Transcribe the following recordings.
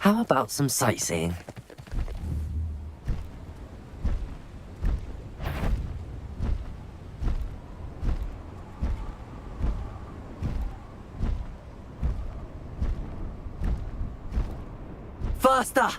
How about some sightseeing? Faster!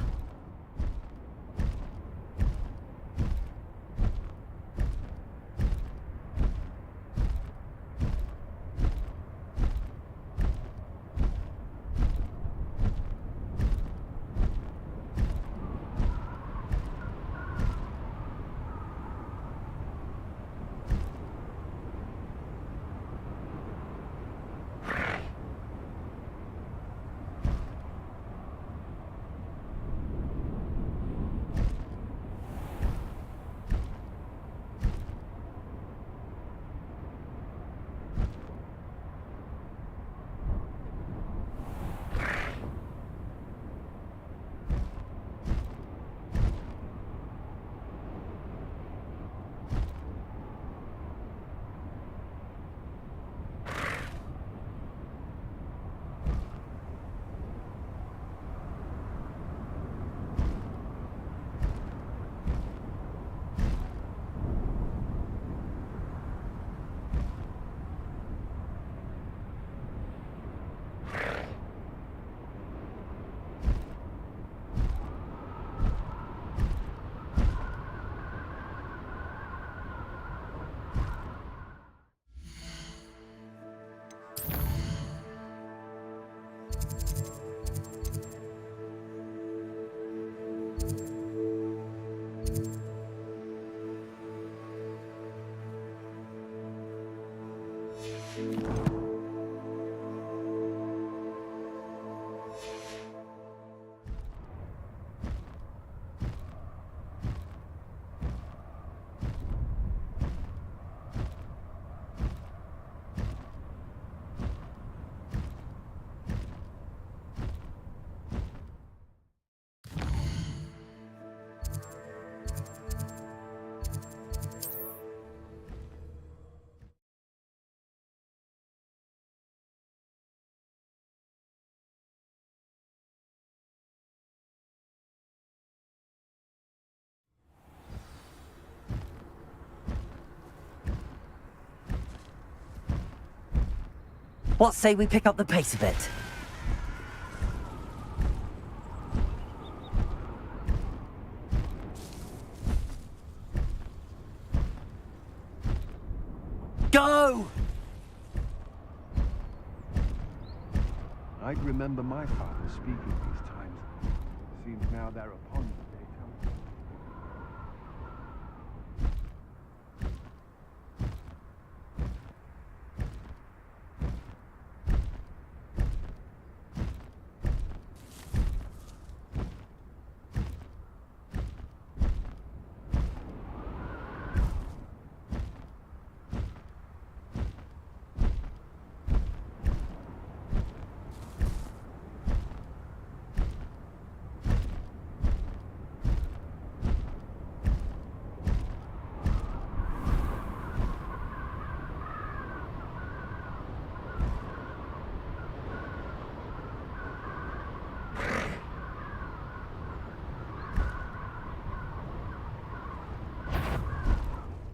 What say we pick up the pace a bit? Go! I'd remember my father speaking these times. Seems now they're upon me, they tell me.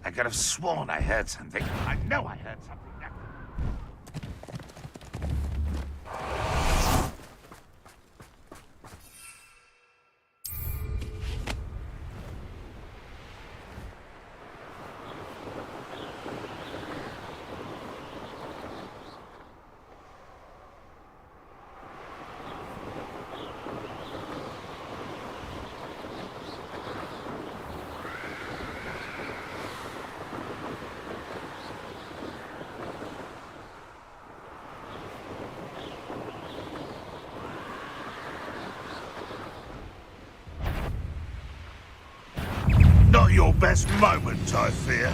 I could have sworn I heard something. I know I heard something. your best moment, I fear.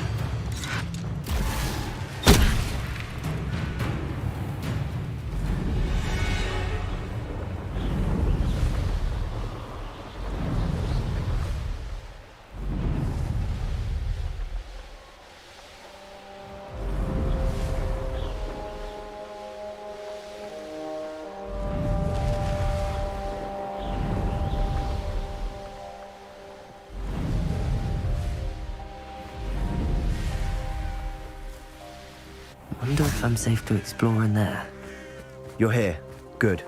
Wonder if I'm safe to explore in there. You're here. Good.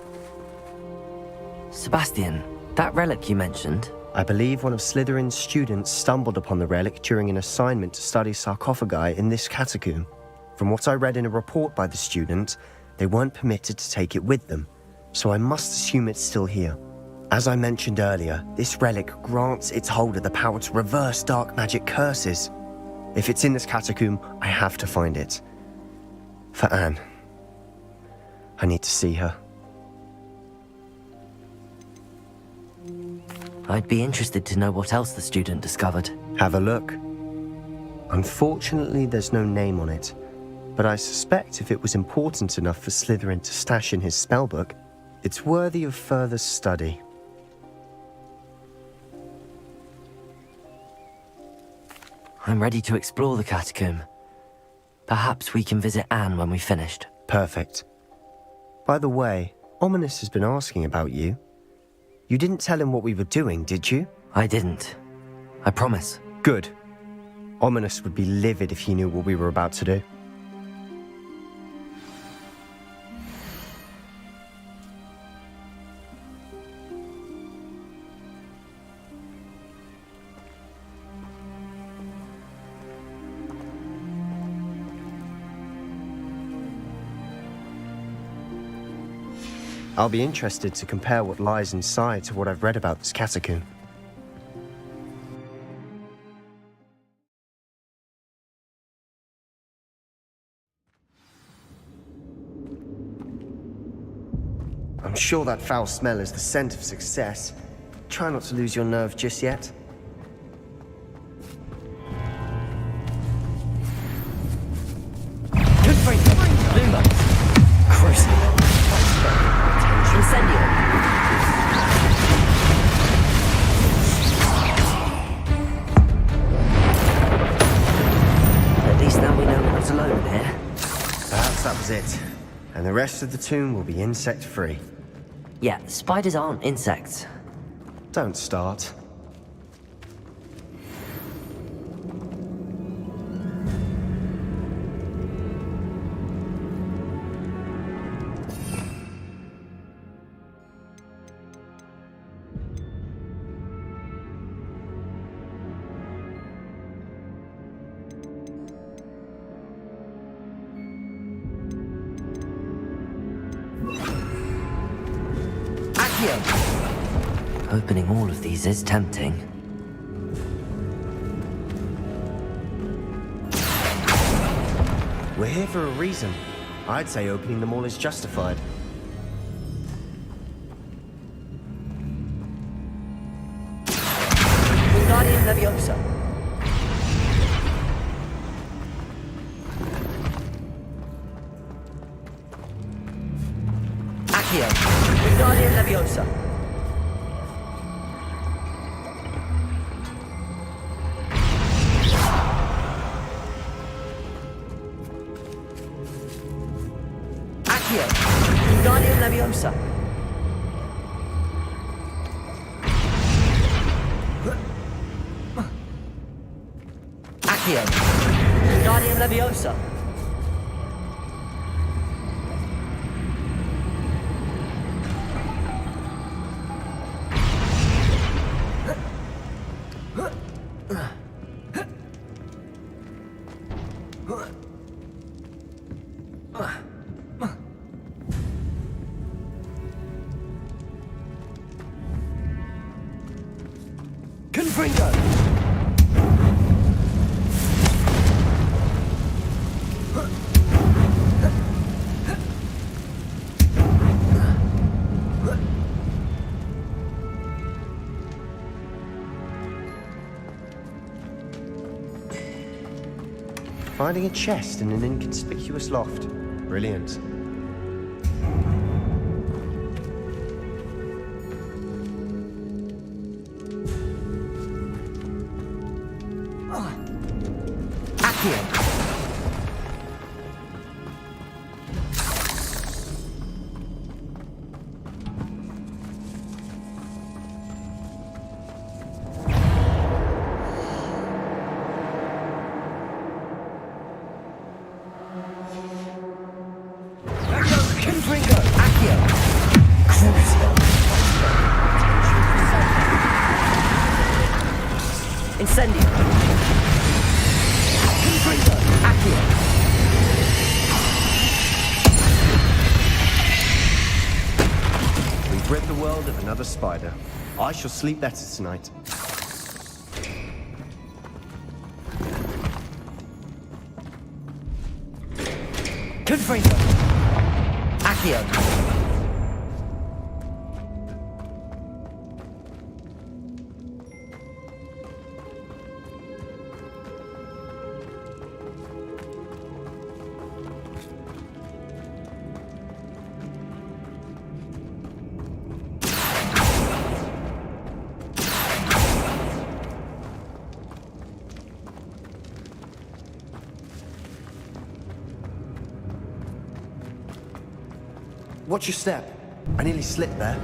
Sebastian, that relic you mentioned, I believe one of Slytherin's students stumbled upon the relic during an assignment to study sarcophagi in this catacomb. From what I read in a report by the student, they weren't permitted to take it with them, so I must assume it's still here. As I mentioned earlier, this relic grants its holder the power to reverse dark magic curses. If it's in this catacomb, I have to find it. For Anne. I need to see her. I'd be interested to know what else the student discovered. Have a look. Unfortunately, there's no name on it, but I suspect if it was important enough for Slytherin to stash in his spellbook, it's worthy of further study. I'm ready to explore the catacomb. Perhaps we can visit Anne when we've finished. Perfect. By the way, Ominous has been asking about you. You didn't tell him what we were doing, did you? I didn't. I promise. Good. Ominous would be livid if he knew what we were about to do. I'll be interested to compare what lies inside to what I've read about this catacomb. I'm sure that foul smell is the scent of success. Try not to lose your nerve just yet. Good for you. Lumos. Crucible. Incendio. At least now we know we're not alone here. Perhaps that was it. And the rest of the tomb will be insect-free. Yeah, spiders aren't insects. Don't start. Opening all of these is tempting. We're here for a reason. I'd say opening them all is justified. Wingardium Leviosa. Accio. Wingardium Leviosa. Wingardium Leviosa. Accio. Wingardium Leviosa. Confringo! Finding a chest in an inconspicuous loft. Brilliant. We've rid the world of another spider. I shall sleep better tonight. Confringo! Accio! Watch your step. I nearly slipped there.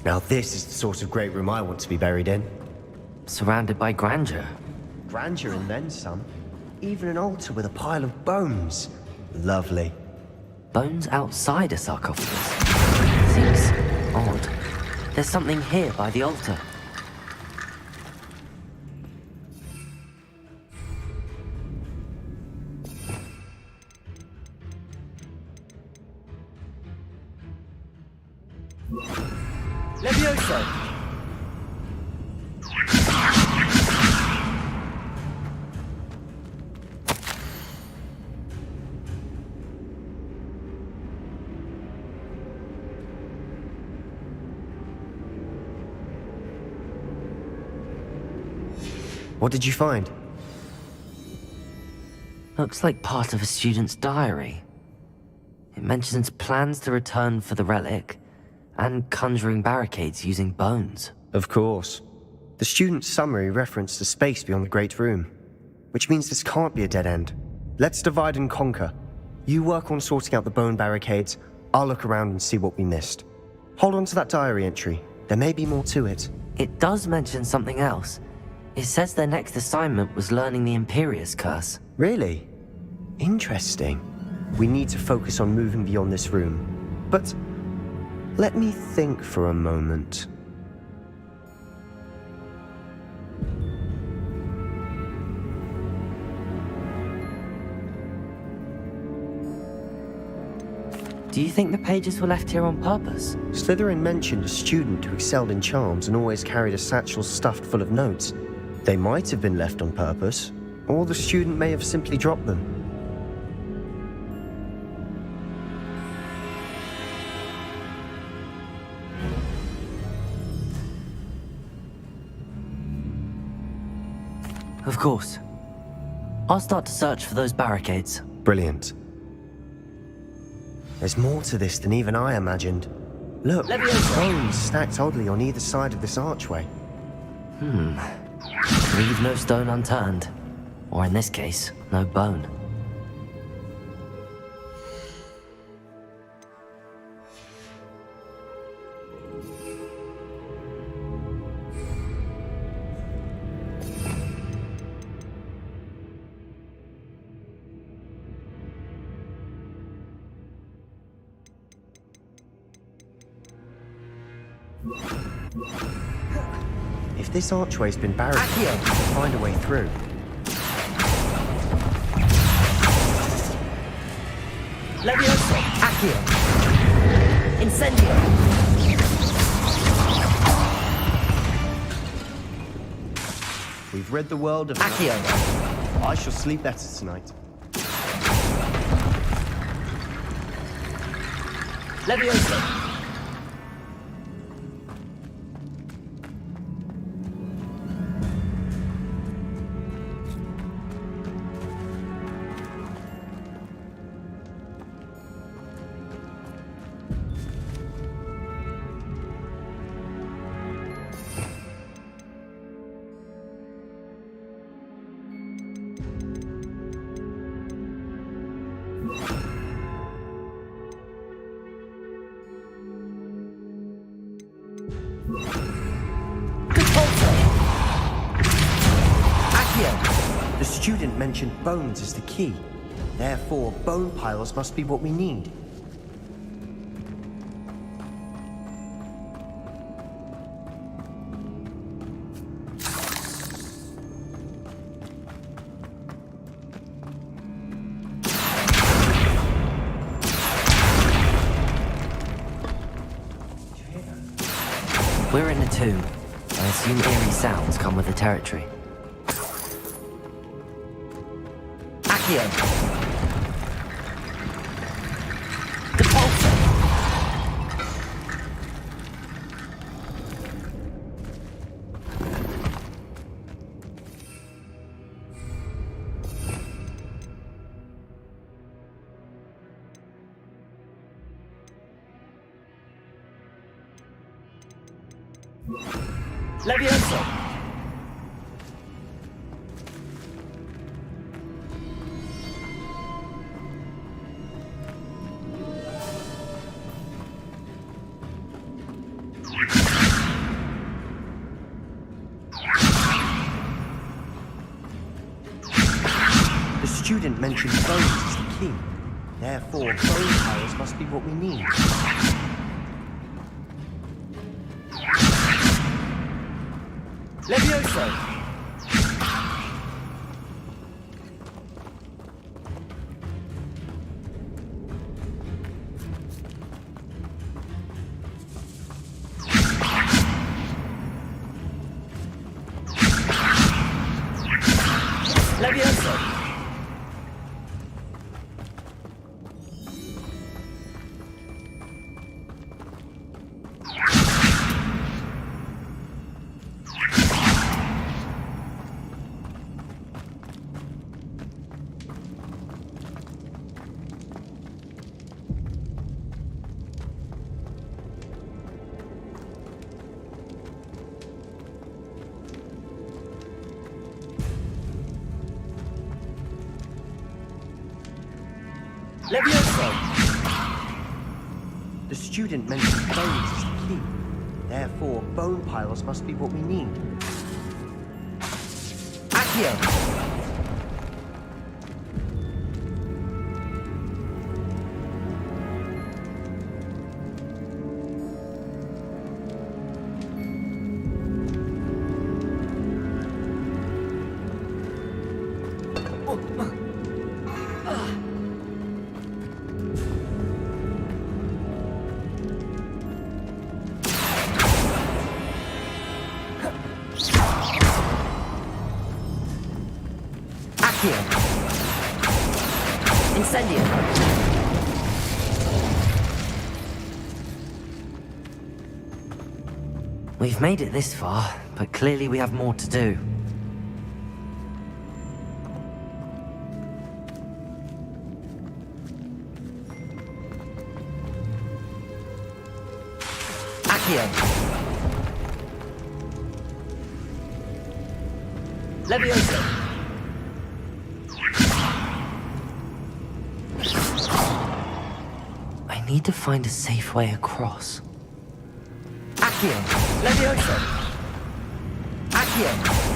Now this is the sort of great room I want to be buried in. Surrounded by grandeur. Grandeur and then some. Even an altar with a pile of bones. Lovely. Bones outside a sarcophagus. Seems odd. There's something here by the altar. Levioso! What did you find? Looks like part of a student's diary. It mentions plans to return for the relic and conjuring barricades using bones. Of course. The student's summary referenced a space beyond the Great Room, which means this can't be a dead end. Let's divide and conquer. You work on sorting out the bone barricades, I'll look around and see what we missed. Hold on to that diary entry. There may be more to it. It does mention something else. It says their next assignment was learning the Imperius Curse. Really? Interesting. We need to focus on moving beyond this room. But let me think for a moment. Do you think the pages were left here on purpose? Slytherin mentioned a student who excelled in charms and always carried a satchel stuffed full of notes. They might have been left on purpose, or the student may have simply dropped them. Of course. I'll start to search for those barricades. Brilliant. There's more to this than even I imagined. Look, bones stacked oddly on either side of this archway. Leave no stone unturned. Or in this case, no bone. If this archway's been barricaded, we'll find a way through. Levioso! Accio! Incendio! We've rid the world of... Accio! I shall sleep better tonight. Leviosa! The student mentioned bones as the key. Therefore, bone piles must be what we need. We're in a tomb. I assume eerie sounds come with the territory. Accio! Depulso! Leviosa! The student mentioned bones as the key. Therefore, bone piles must be what we need. Leviosa! Leviosa! Leviosa! The student mentioned bones as the key. Therefore, bone piles must be what we need. Accio! Incendio! We've made it this far, but clearly we have more to do. Accio! Leviosa! I need to find a safe way across. Accio! Leviosa! Accio!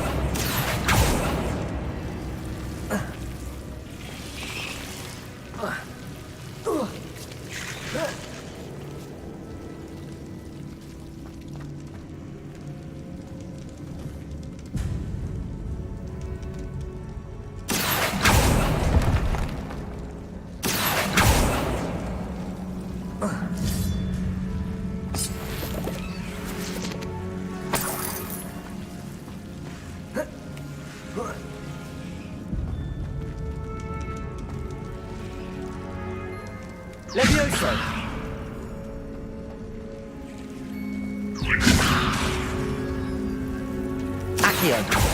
Levioso! Accio!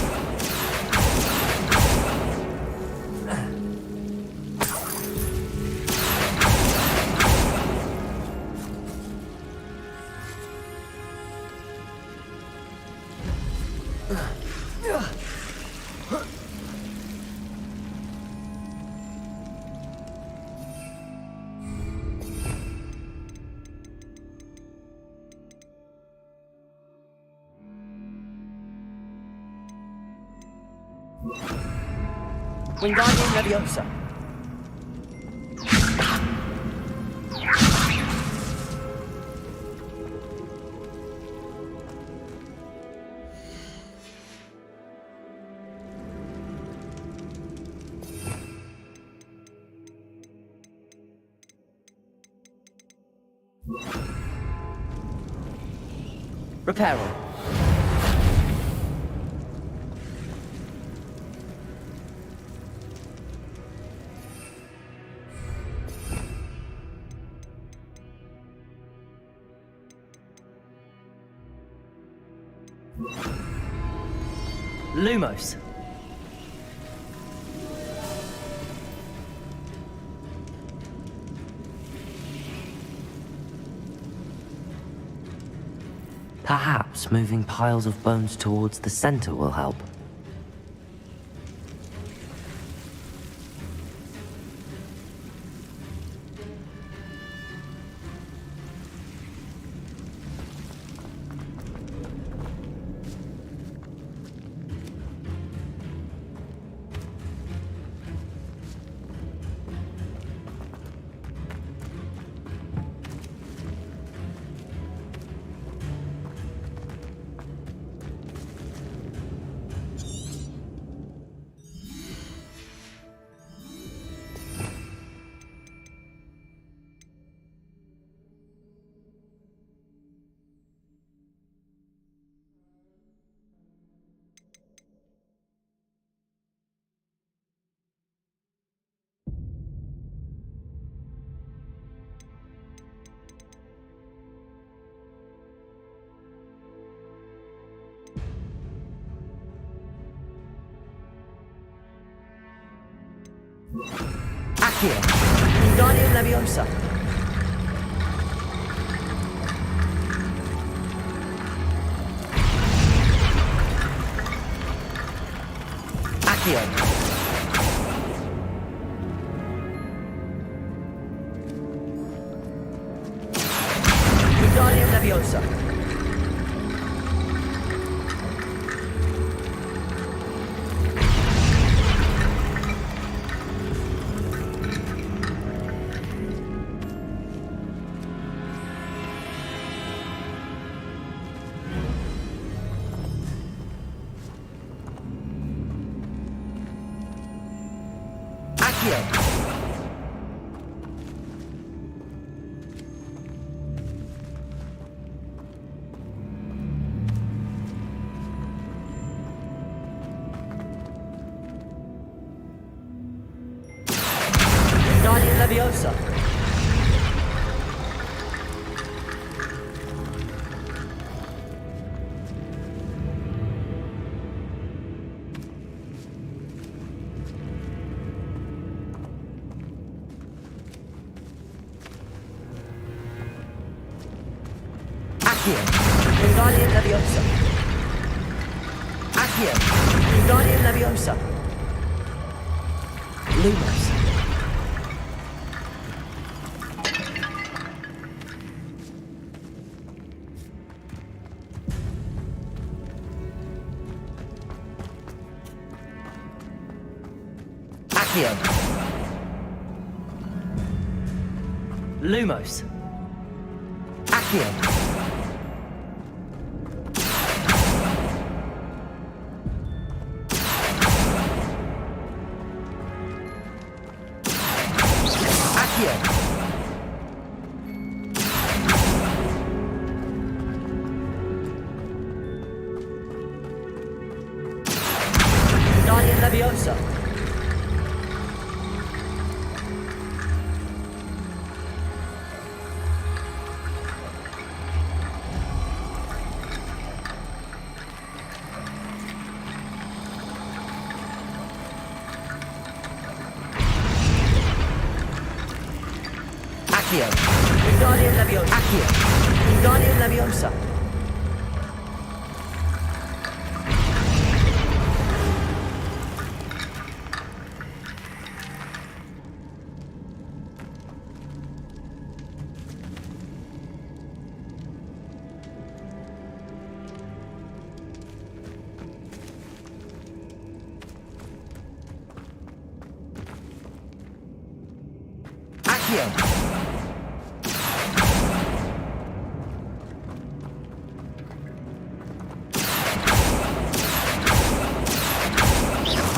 Wingardium Leviosa. Reparo. Lumos. Perhaps moving piles of bones towards the center will help. Accio! Wingardium Leviosa. Accio! Wingardium Leviosa. Accio! Wingardium Leviosa. Accio! Wingardium Leviosa. Accio! Wingardium Leviosa. Lumos. Accio! Lumos. Accio! Accio! Wingardium Leviosa. Accio. Wingardium Leviosa. Accio. Wingardium Leviosa. Accio.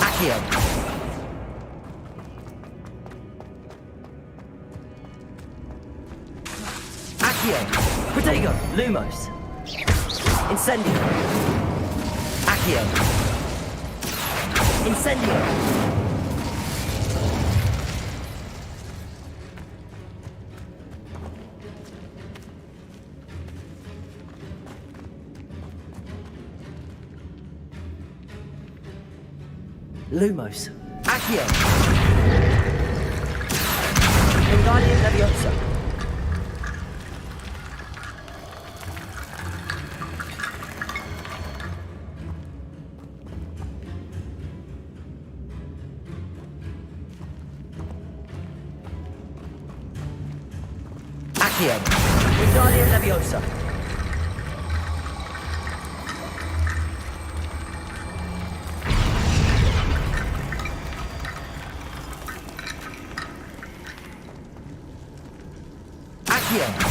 Accio. Accio. Protego. Lumos. Incendio. Accio. Incendio. Lumos. Accio. Wingardium Leviosa. Accio. Wingardium Leviosa. Accio.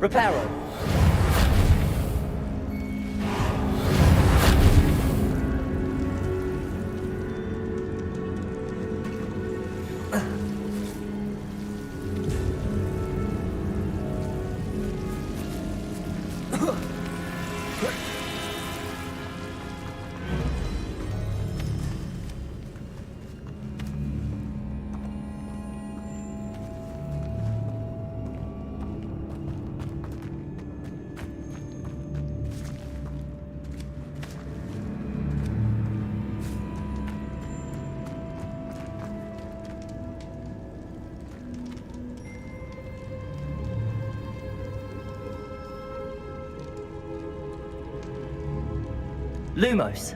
Reparo. Lumos.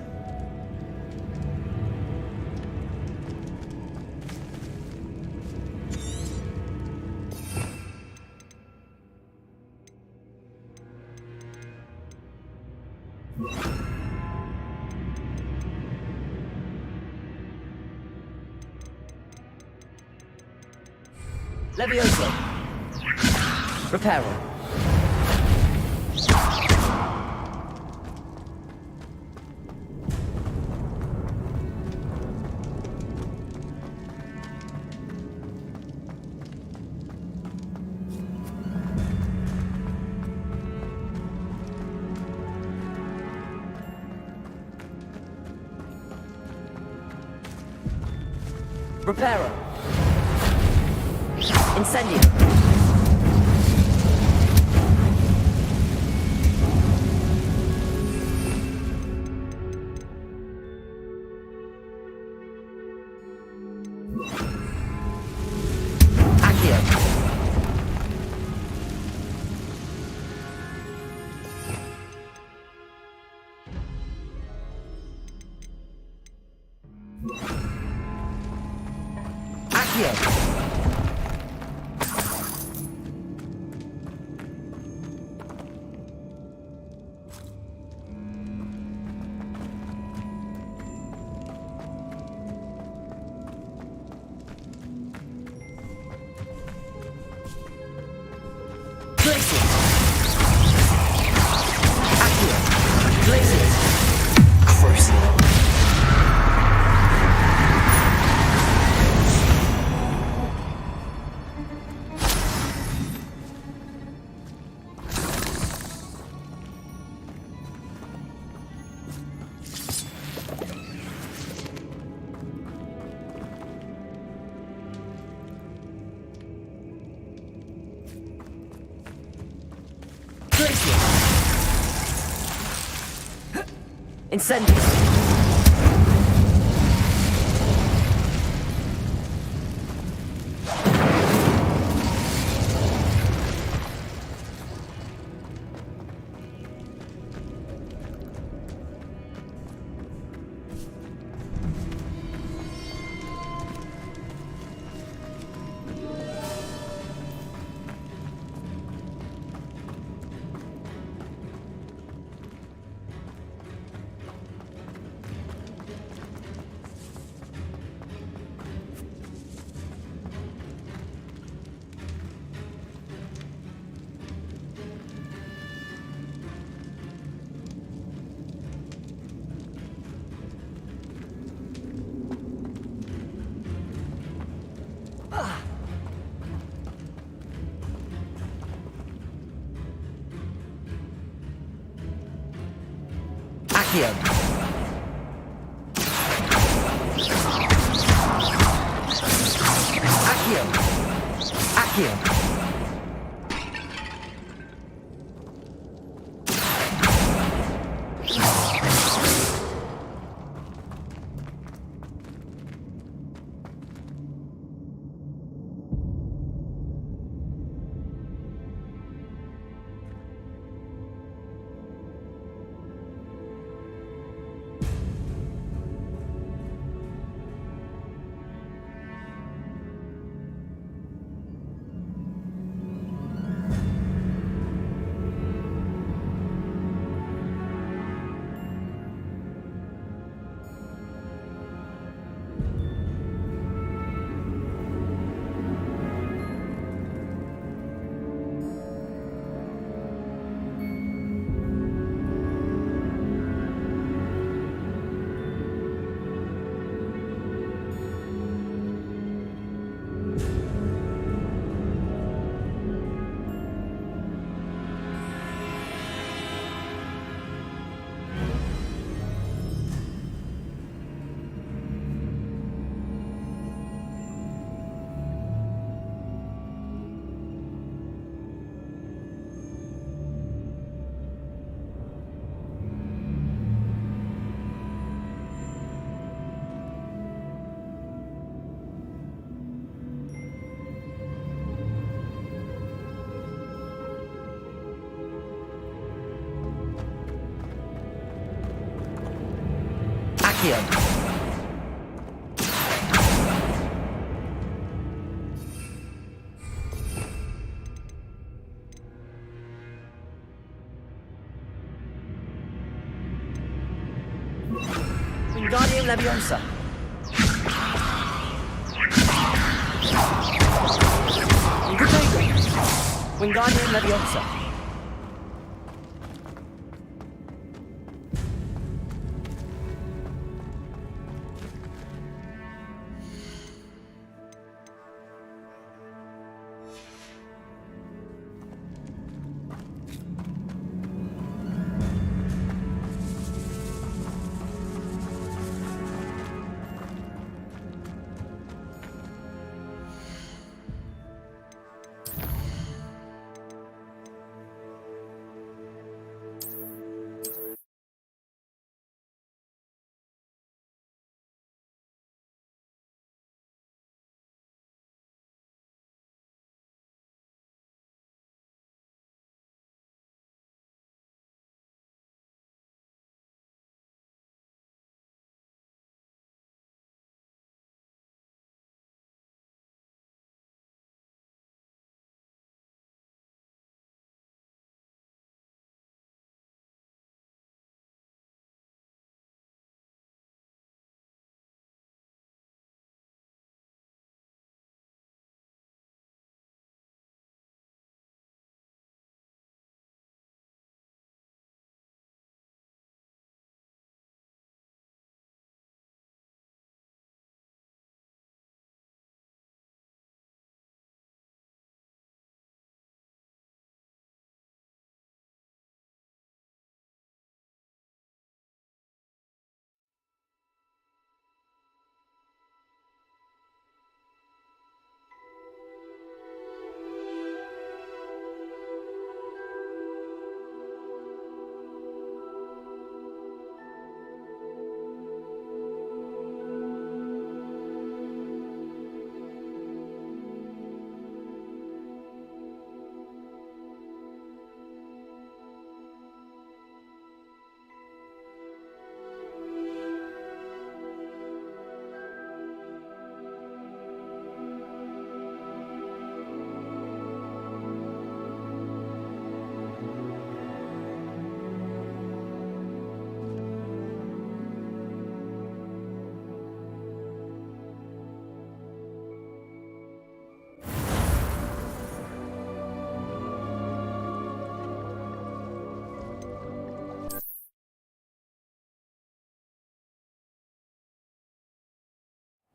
Leviosa. Reparo. Reparo. Incendio. Accio. Accio. Glacius. Accio. Glacius. Crucible. Incendies. Accio. Accio. Accio. Accio. Wingardium Leviosa. Wingardium Leviosa.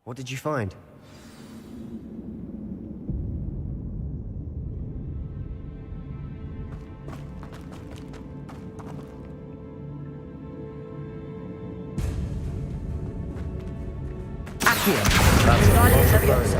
What did you find? That's a lot of bones.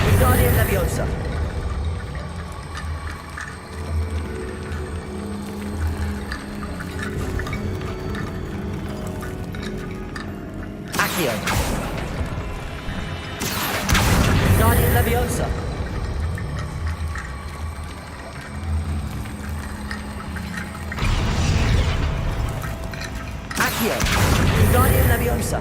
Wingardium Leviosa. Accio. Wingardium Leviosa. Accio. Wingardium Leviosa.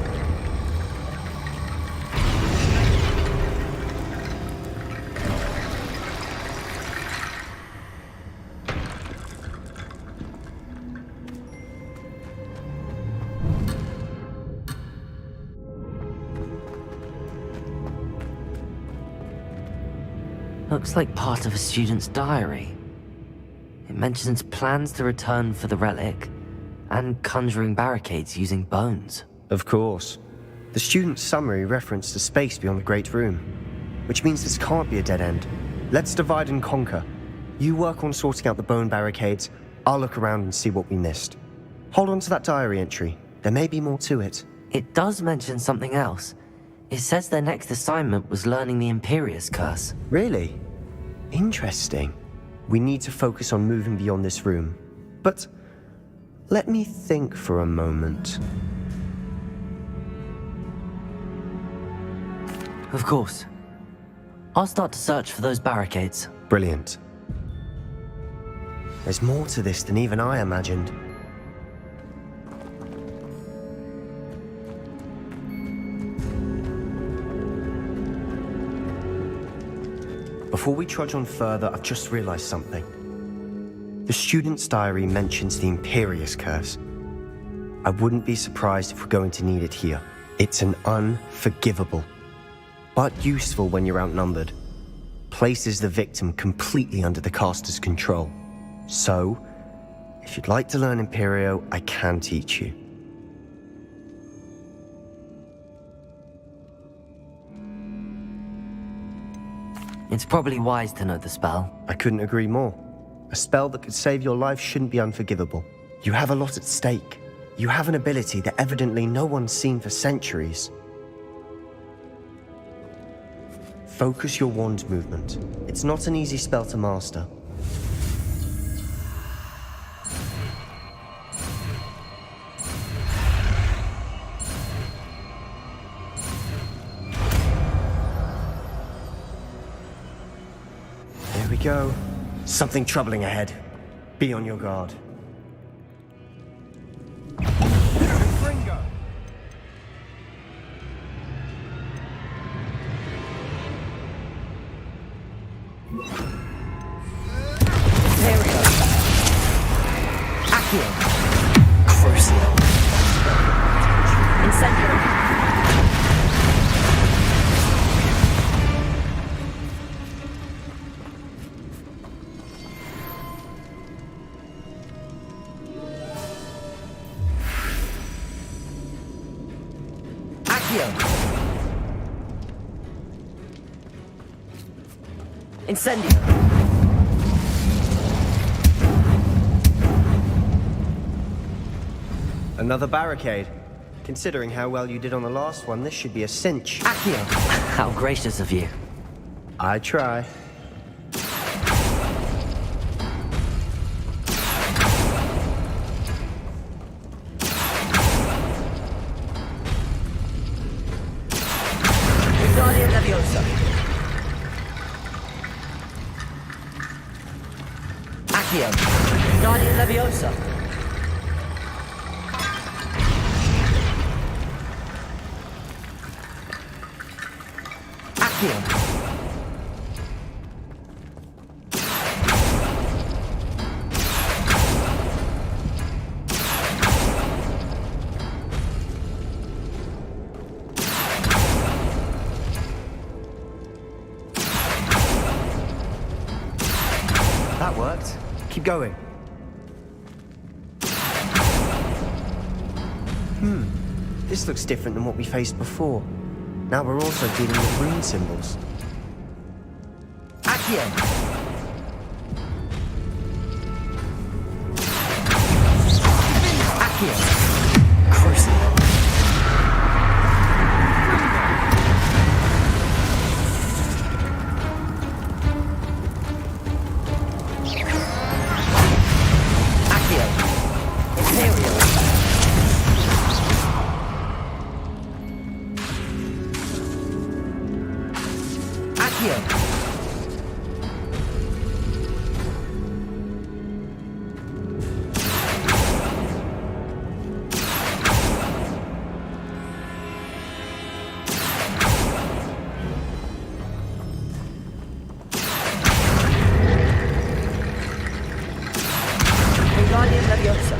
Looks like part of a student's diary. It mentions plans to return for the relic and conjuring barricades using bones. Of course. The student's summary referenced a space beyond the Great Room, which means this can't be a dead end. Let's divide and conquer. You work on sorting out the bone barricades, I'll look around and see what we missed. Hold on to that diary entry. There may be more to it. It does mention something else. It says their next assignment was learning the Imperius Curse. Really? Interesting. We need to focus on moving beyond this room. But let me think for a moment. Of course. I'll start to search for those barricades. Brilliant. There's more to this than even I imagined. Before we trudge on further, I've just realized something. The student's diary mentions the Imperius Curse. I wouldn't be surprised if we're going to need it here. It's an unforgivable, but useful when you're outnumbered. Places the victim completely under the caster's control. So, if you'd like to learn Imperio, I can teach you. It's probably wise to know the spell. I couldn't agree more. A spell that could save your life shouldn't be unforgivable. You have a lot at stake. You have an ability that evidently no one's seen for centuries. Focus your wand movement. It's not an easy spell to master. There we go. Something troubling ahead. Be on your guard. Incendio. Another barricade. Considering how well you did on the last one, this should be a cinch. Accio. How gracious of you. I try. Wingardium Leviosa. Accio. Wingardium Leviosa. Accio. going. This looks different than what we faced before. Now we're also dealing with rune symbols. Accio. Accio. Crucible. Accio. Imperial. Accio. Wingardium Leviosa.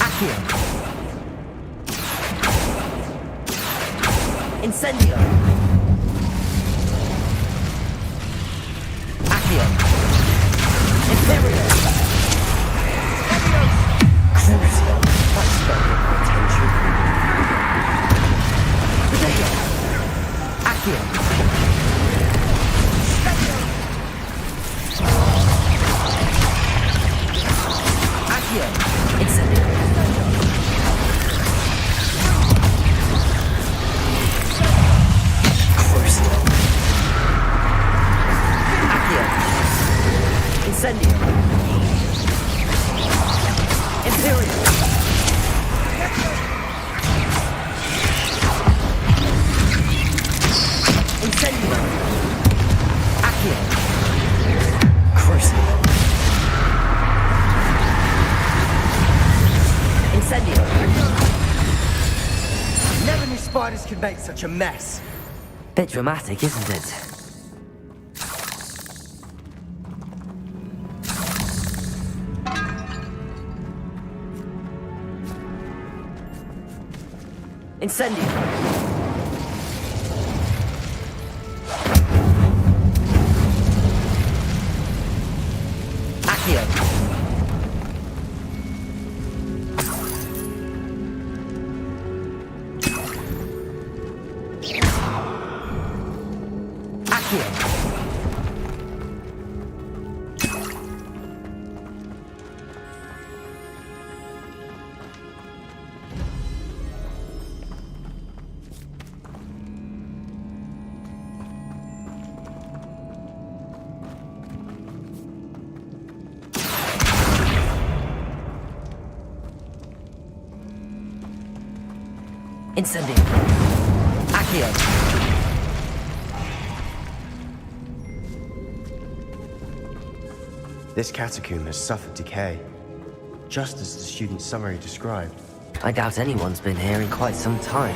Accio. Incendio. Accio. Imperial. Crucible. That's got my attention. Potato. Accio. Accio. Incendio. Crucible. Accio. Incendio. Imperial. Incendio. Accio. Crucible. Incendio. Never knew spiders could make such a mess. Bit dramatic, isn't it? Incendio. Accio. Accio. Incendio. Accio. This catacomb has suffered decay, just as the student's summary described. I doubt anyone's been here in quite some time.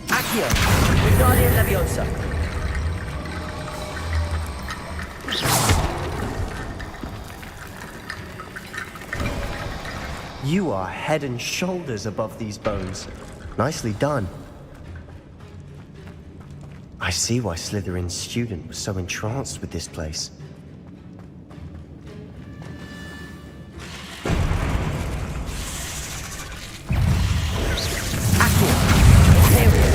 Accio. Wingardium Leviosa. You are head and shoulders above these bones. Nicely done. I see why Slytherin's student was so entranced with this place. Accio. Imperial.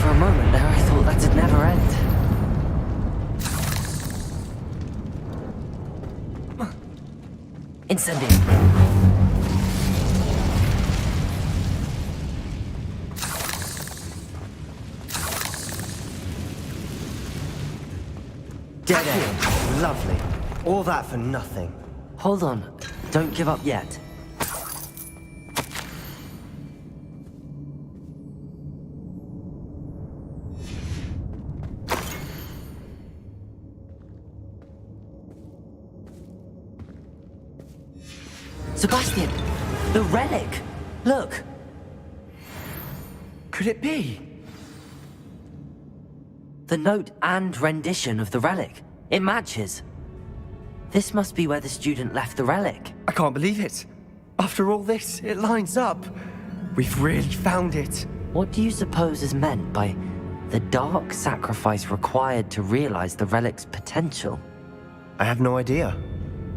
For a moment there, I thought that'd never end. Incendio. Dead end. Lovely. All that for nothing. Hold on. Don't give up yet. Sebastian! The relic! Look! Could it be? The note and rendition of the relic. It matches. This must be where the student left the relic. I can't believe it. After all this, it lines up. We've really found it. What do you suppose is meant by the dark sacrifice required to realize the relic's potential? I have no idea.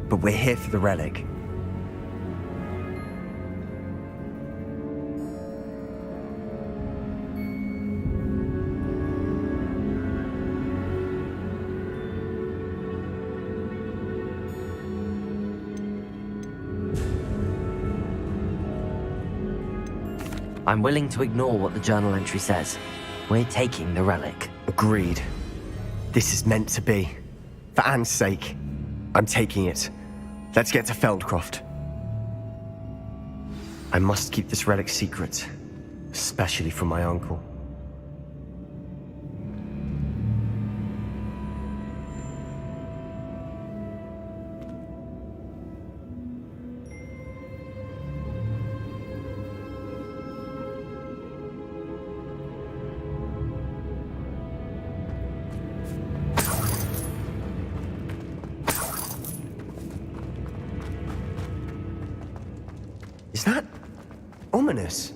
But we're here for the relic. I'm willing to ignore what the journal entry says. We're taking the relic. Agreed. This is meant to be. For Anne's sake, I'm taking it. Let's get to Feldcroft. I must keep this relic secret, especially from my uncle. Is that ominous?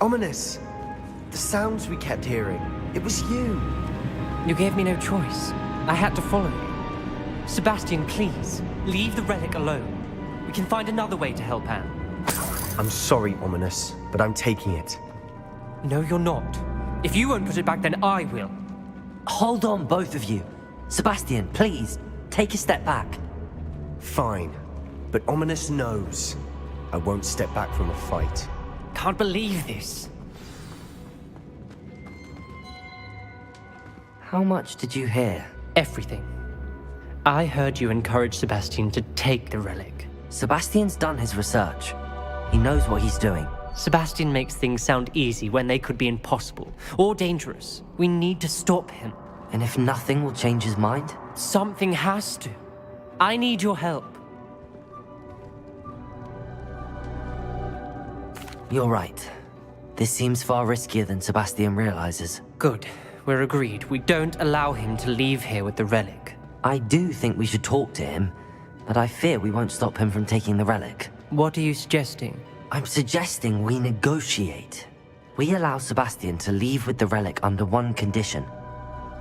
Ominous! The sounds we kept hearing. It was you. You gave me no choice. I had to follow you. Sebastian, please, leave the relic alone. We can find another way to help Anne. I'm sorry, Ominous, but I'm taking it. No, you're not. If you won't put it back, then I will. Hold on, both of you. Sebastian, please, take a step back. Fine, but Ominous knows I won't step back from a fight. Can't believe this. How much did you hear? Everything. I heard you encourage Sebastian to take the relic. Sebastian's done his research. He knows what he's doing. Sebastian makes things sound easy when they could be impossible or dangerous. We need to stop him. And if nothing will change his mind? Something has to. I need your help. You're right. This seems far riskier than Sebastian realizes. Good. We're agreed. We don't allow him to leave here with the relic. I do think we should talk to him, but I fear we won't stop him from taking the relic. What are you suggesting? I'm suggesting we negotiate. We allow Sebastian to leave with the relic under one condition.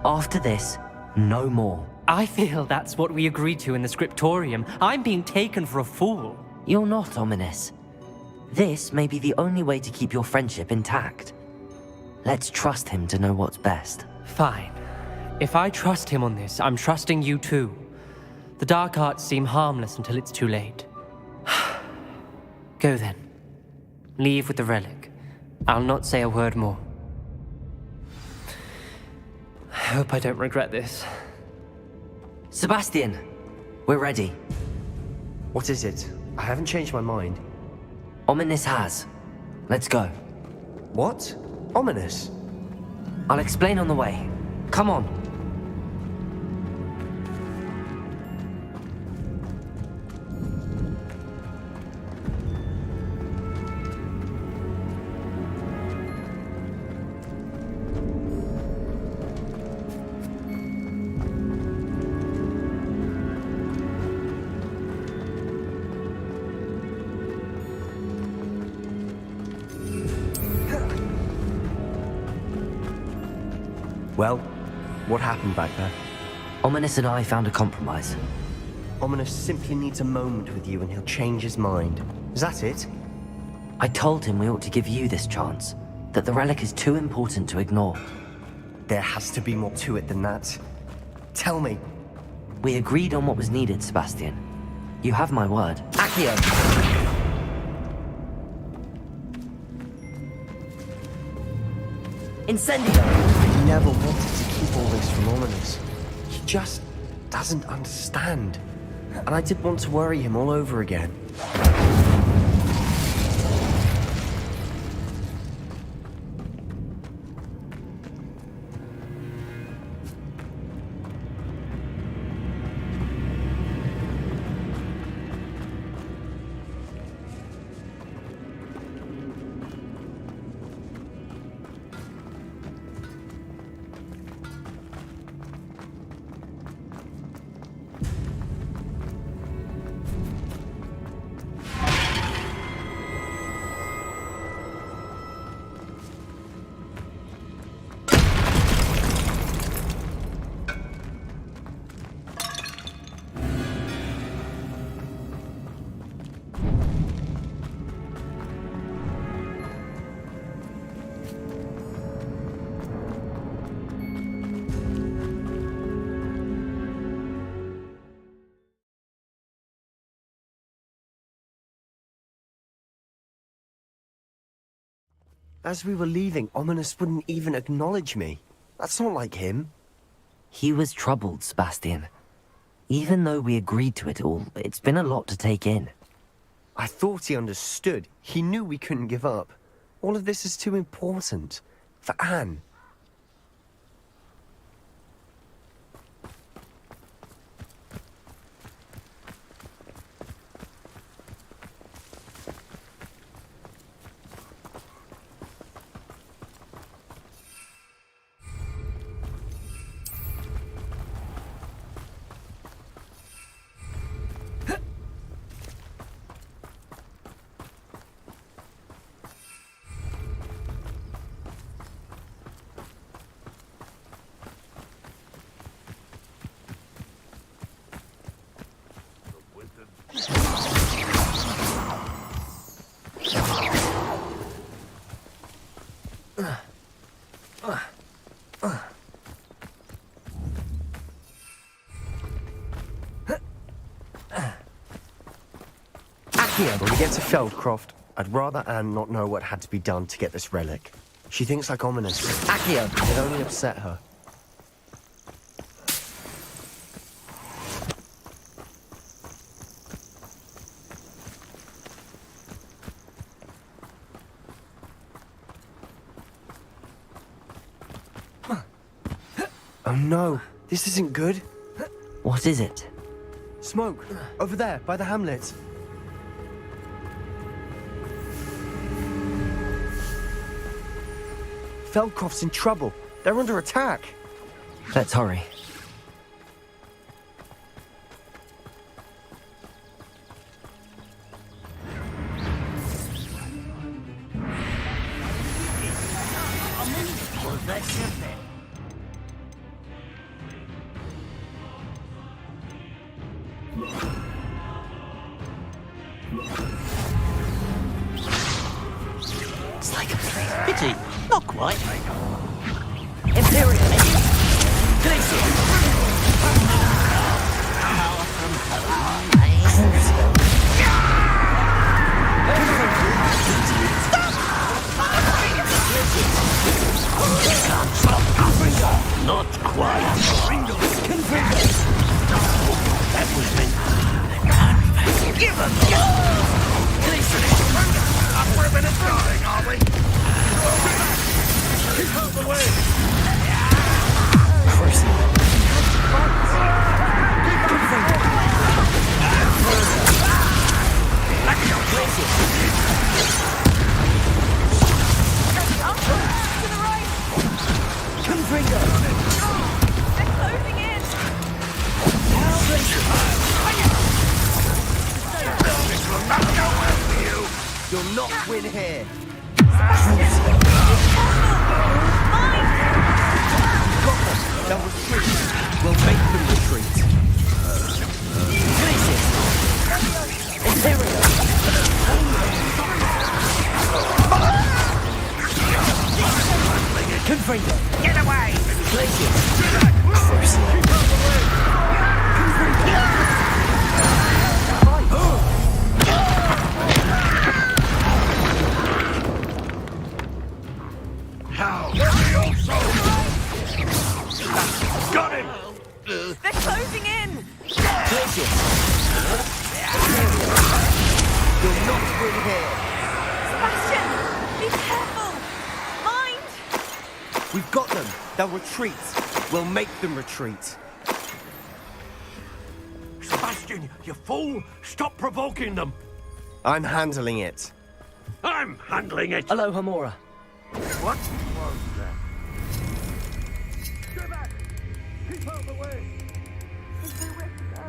After this, no more. I feel that's what we agreed to in the scriptorium. I'm being taken for a fool. You're not, Ominous. This may be the only way to keep your friendship intact. Let's trust him to know what's best. Fine. If I trust him on this, I'm trusting you too. The dark arts seem harmless until it's too late. Go then. Leave with the relic. I'll not say a word more. hope I don't regret this. Sebastian, we're ready. What is it? I haven't changed my mind. Ominous has. Let's go. What? Ominous? I'll explain on the way. Come on. Well, what happened back there? Ominous and I found a compromise. Ominous simply needs a moment with you and he'll change his mind. Is that it? I told him we ought to give you this chance, that the relic is too important to ignore. There has to be more to it than that. Tell me. We agreed on what was needed, Sebastian. You have my word. Accio! Incendio! I never wanted to keep all this from Ominous. He just doesn't understand. And I did want to worry him all over again. As we were leaving, Ominous wouldn't even acknowledge me. That's not like him. He was troubled, Sebastian. Even though we agreed to it all, it's been a lot to take in. I thought he understood. He knew we couldn't give up. All of this is too important. For Anne. When we get to Feldcroft, I'd rather Anne not know what had to be done to get this relic. She thinks like Ominous. Accio! It only upset her. Oh no, this isn't good. What is it? Smoke, over there, by the hamlet. Feldcroft's in trouble. They're under attack. Let's hurry. It's like a plane. Pity, not quite. Imperial! Glacier! Not quite. That was meant. Give us. We're in a drawing, are we? Keep out the way! You'll not win here. They'll retreat. We'll make them retreat. Confringo. Get away! Got him! They're closing in. You'll not win here. Sebastian, be careful. Mind. We've got them. They'll retreat. We'll make them retreat. Sebastian, you fool! Stop provoking them! I'm handling it. I'm handling it! Hello, Hamora. What was that? Stay back! Keep out the way! There's nowhere to go.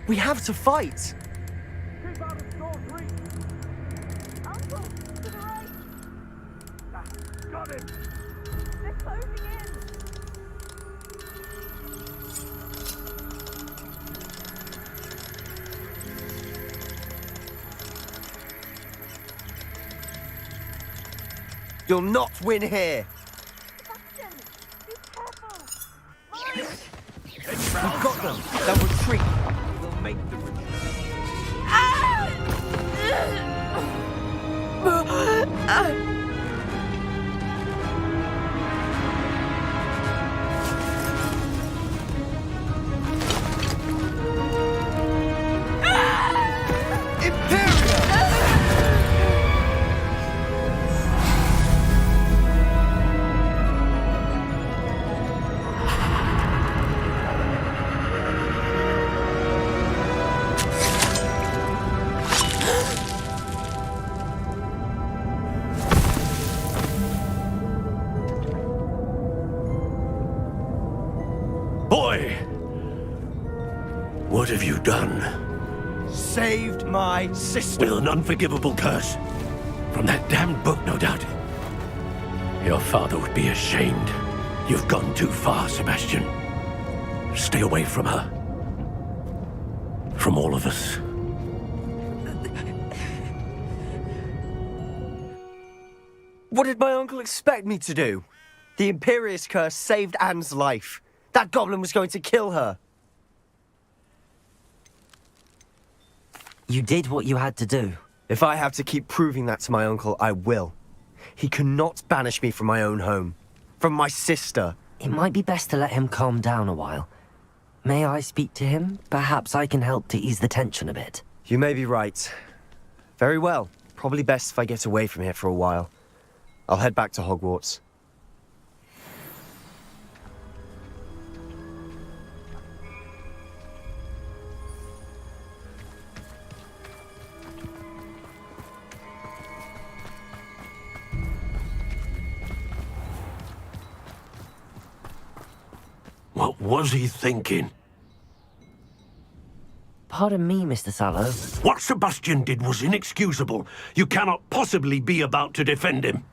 We have to fight. Keep out of Storm's reach! Uncle, to the right. Got it! They're closing in. You'll not win here. Sebastian, be careful. Mind. We've got them. They'll retreat. We'll make them retreat. Boy! What have you done? Saved my sister. With an unforgivable curse. From that damned book, no doubt. Your father would be ashamed. You've gone too far, Sebastian. Stay away from her. From all of us. What did my uncle expect me to do? The Imperious curse saved Anne's life. That goblin was going to kill her. You did what you had to do. If I have to keep proving that to my uncle, I will. He cannot banish me from my own home. From my sister. It might be best to let him calm down a while. May I speak to him? Perhaps I can help to ease the tension a bit. You may be right. Very well. Probably best if I get away from here for a while. I'll head back to Hogwarts. What was he thinking? Pardon me, Mr. Sallow. What Sebastian did was inexcusable. You cannot possibly be about to defend him.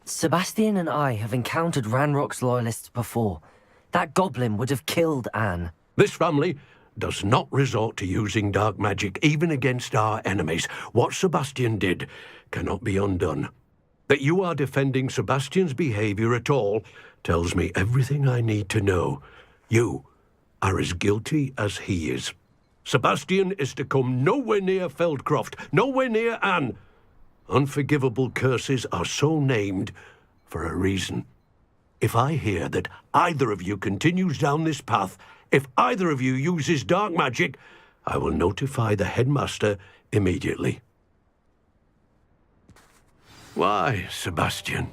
Sebastian and I have encountered Ranrock's loyalists before. That goblin would have killed Anne. This family does not resort to using dark magic even against our enemies. What Sebastian did cannot be undone. That you are defending Sebastian's behavior at all tells me everything I need to know. You are as guilty as he is. Sebastian is to come nowhere near Feldcroft, nowhere near Anne. Unforgivable curses are so named for a reason. If I hear that either of you continues down this path, if either of you uses dark magic, I will notify the headmaster immediately. Why, Sebastian?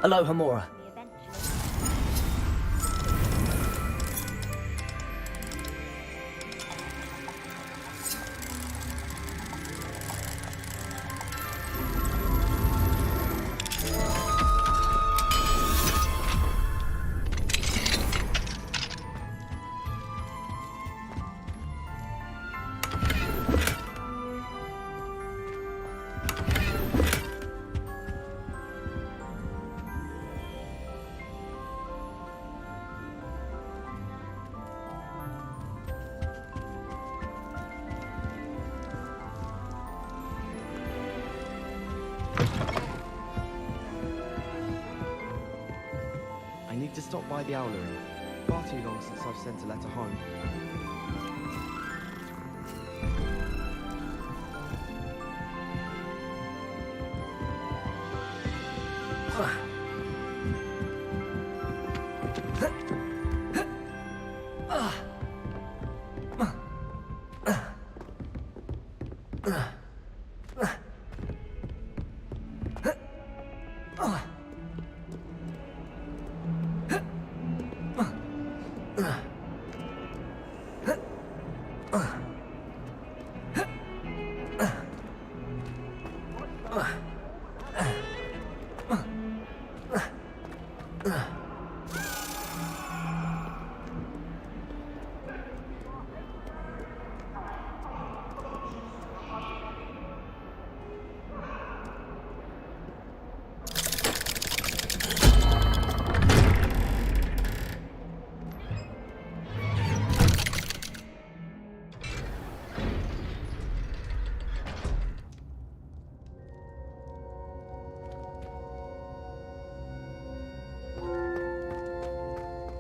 Aloha, Mora. I need to stop by the owlery. Far too long since I've sent a letter home.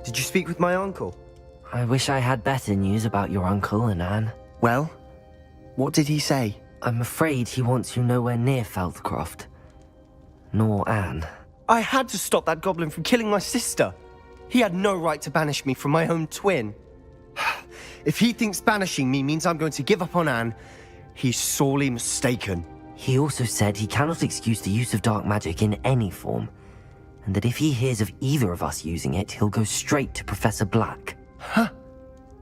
Did you speak with my uncle? I wish I had better news about your uncle and Anne. Well, what did he say? I'm afraid he wants you nowhere near Feldcroft. Nor Anne. I had to stop that goblin from killing my sister. He had no right to banish me from my own twin. If he thinks banishing me means I'm going to give up on Anne, he's sorely mistaken. He also said he cannot excuse the use of dark magic in any form, and that if he hears of either of us using it, he'll go straight to Professor Black. Huh?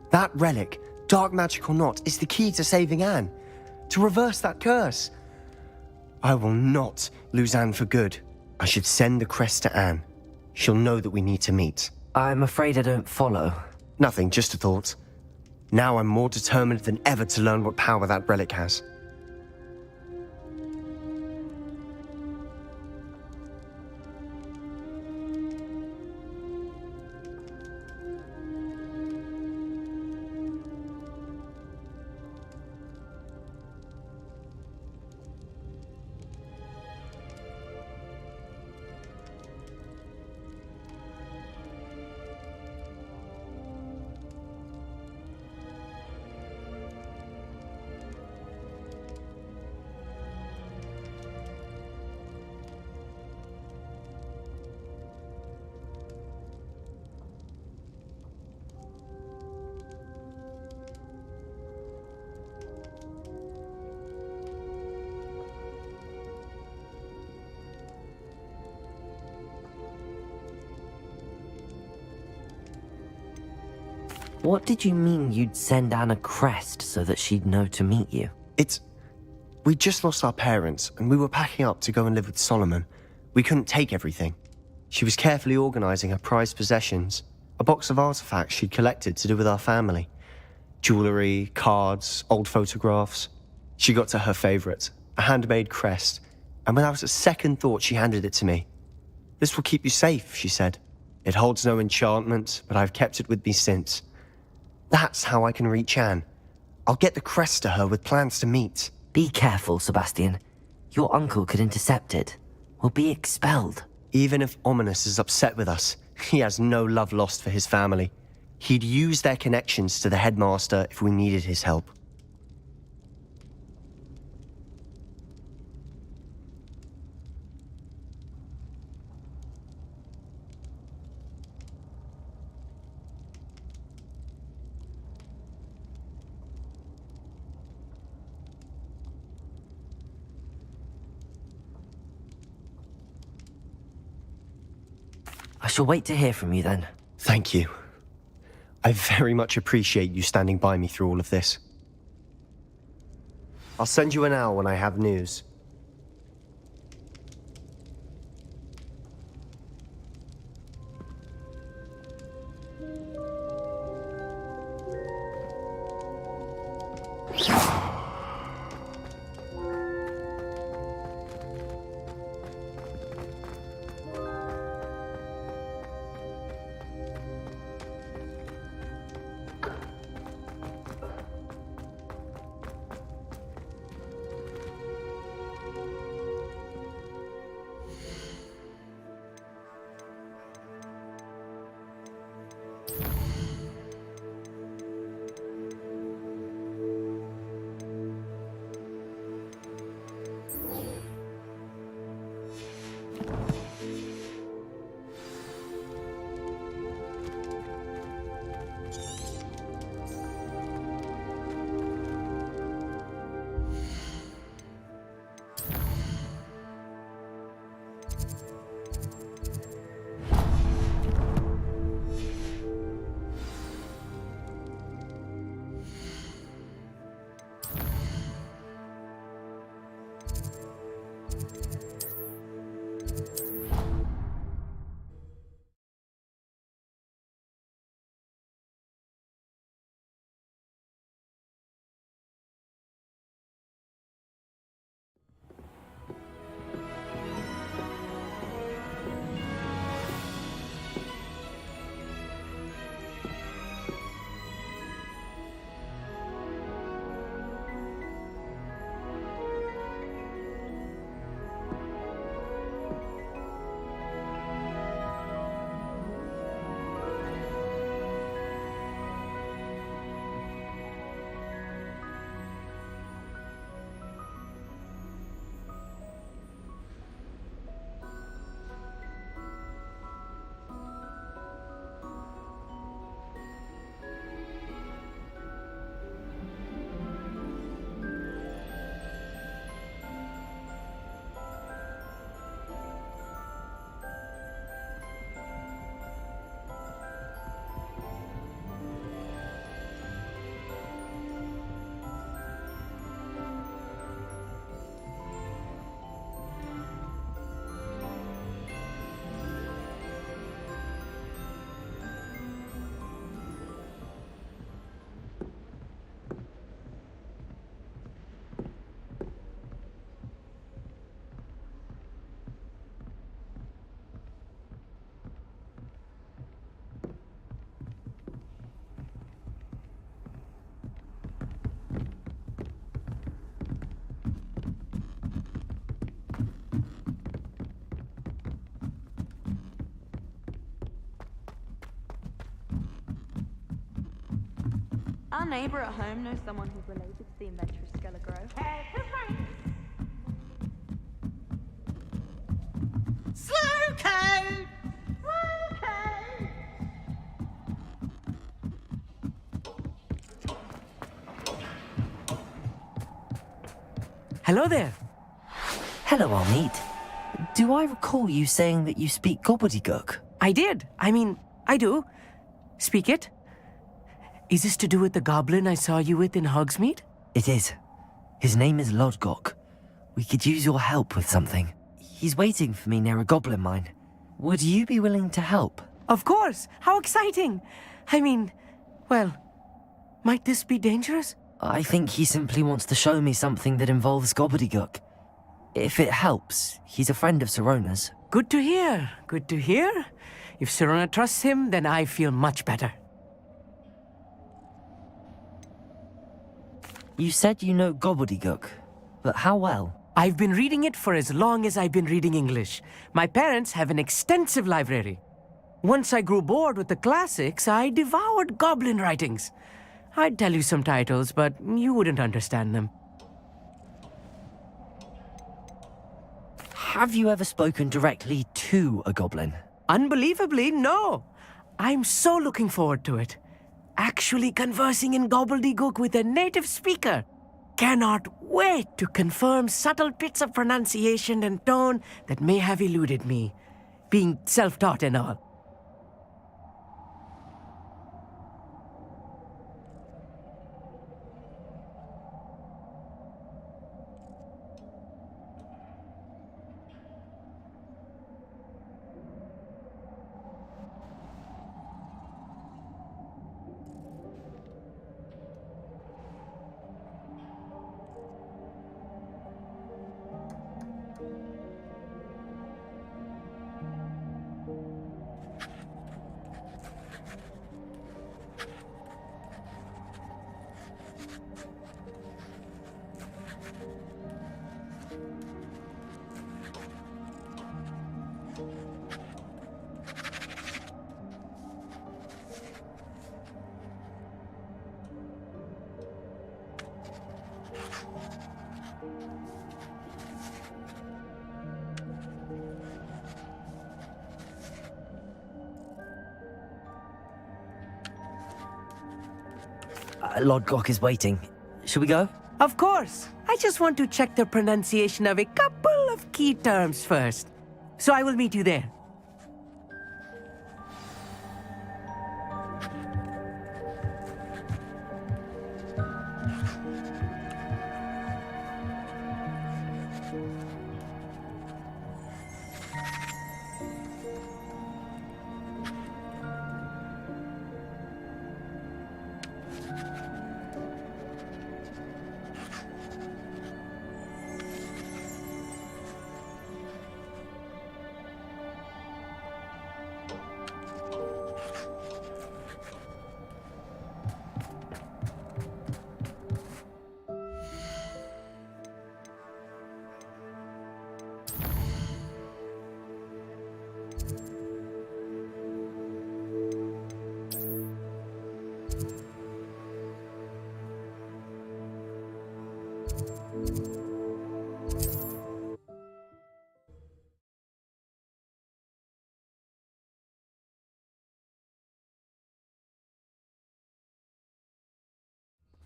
That relic, dark magic or not, is the key to saving Anne. To reverse that curse. I will not lose Anne for good. I should send the crest to Anne. She'll know that we need to meet. I'm afraid I don't follow. Nothing, just a thought. Now I'm more determined than ever to learn what power that relic has. What did you mean you'd send Anne a crest so that she'd know to meet you? We just lost our parents, and we were packing up to go and live with Solomon. We couldn't take everything. She was carefully organizing her prized possessions, a box of artifacts she'd collected to do with our family. Jewelry, cards, old photographs. She got to her favorite, a handmade crest, and without a second thought she handed it to me. "This will keep you safe," she said. "It holds no enchantment, but I've kept it with me since. That's how I can reach Anne. I'll get the crest to her with plans to meet." Be careful, Sebastian. Your uncle could intercept it. We'll be expelled. Even if Ominous is upset with us, he has no love lost for his family. He'd use their connections to the headmaster if we needed his help. I shall wait to hear from you then. Thank you. I very much appreciate you standing by me through all of this. I'll send you an owl when I have news. Our neighbour at home knows someone who's related to the inventor of Skelegro. Slow code! Hello there. Hello, Almeet. Do I recall you saying that you speak gobbledygook? I did. I do. Speak it. Is this to do with the goblin I saw you with in Hogsmeade? It is. His name is Lodgok. We could use your help with something. He's waiting for me near a goblin mine. Would you be willing to help? Of course. How exciting. Well, might this be dangerous? I think he simply wants to show me something that involves gobbledygook. If it helps, he's a friend of Sirona's. Good to hear. Good to hear. If Sirona trusts him, then I feel much better. You said you know gobbledygook, but how well? I've been reading it for as long as I've been reading English. My parents have an extensive library. Once I grew bored with the classics, I devoured goblin writings. I'd tell you some titles, but you wouldn't understand them. Have you ever spoken directly to a goblin? Unbelievably, no. I'm so looking forward to it. Actually conversing in gobbledygook with a native speaker. Cannot wait to confirm subtle bits of pronunciation and tone that may have eluded me, being self-taught and all. Lodgok is waiting. Should we go? Of course. I just want to check the pronunciation of a couple of key terms first. So I will meet you there.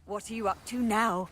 What are you up to now?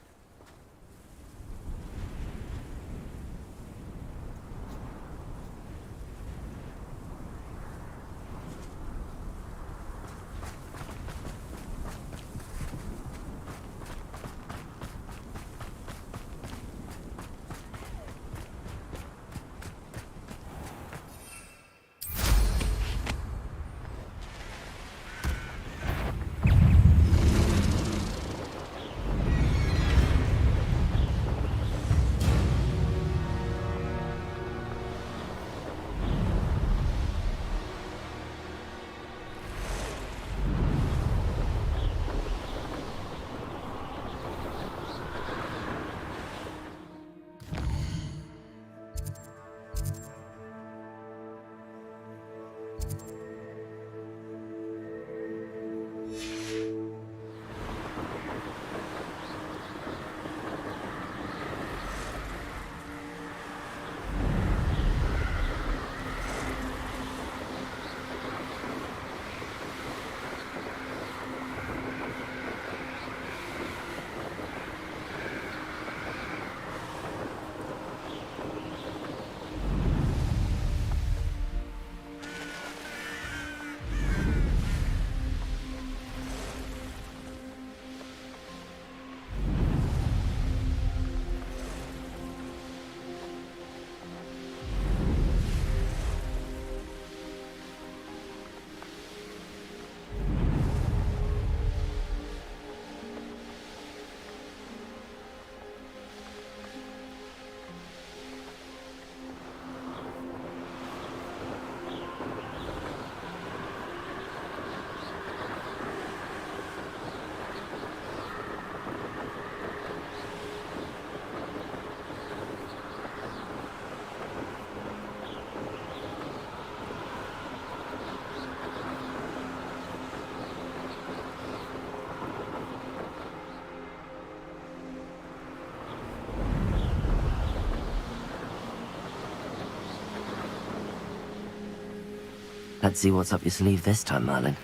Let's see what's up your sleeve this time, Merlin.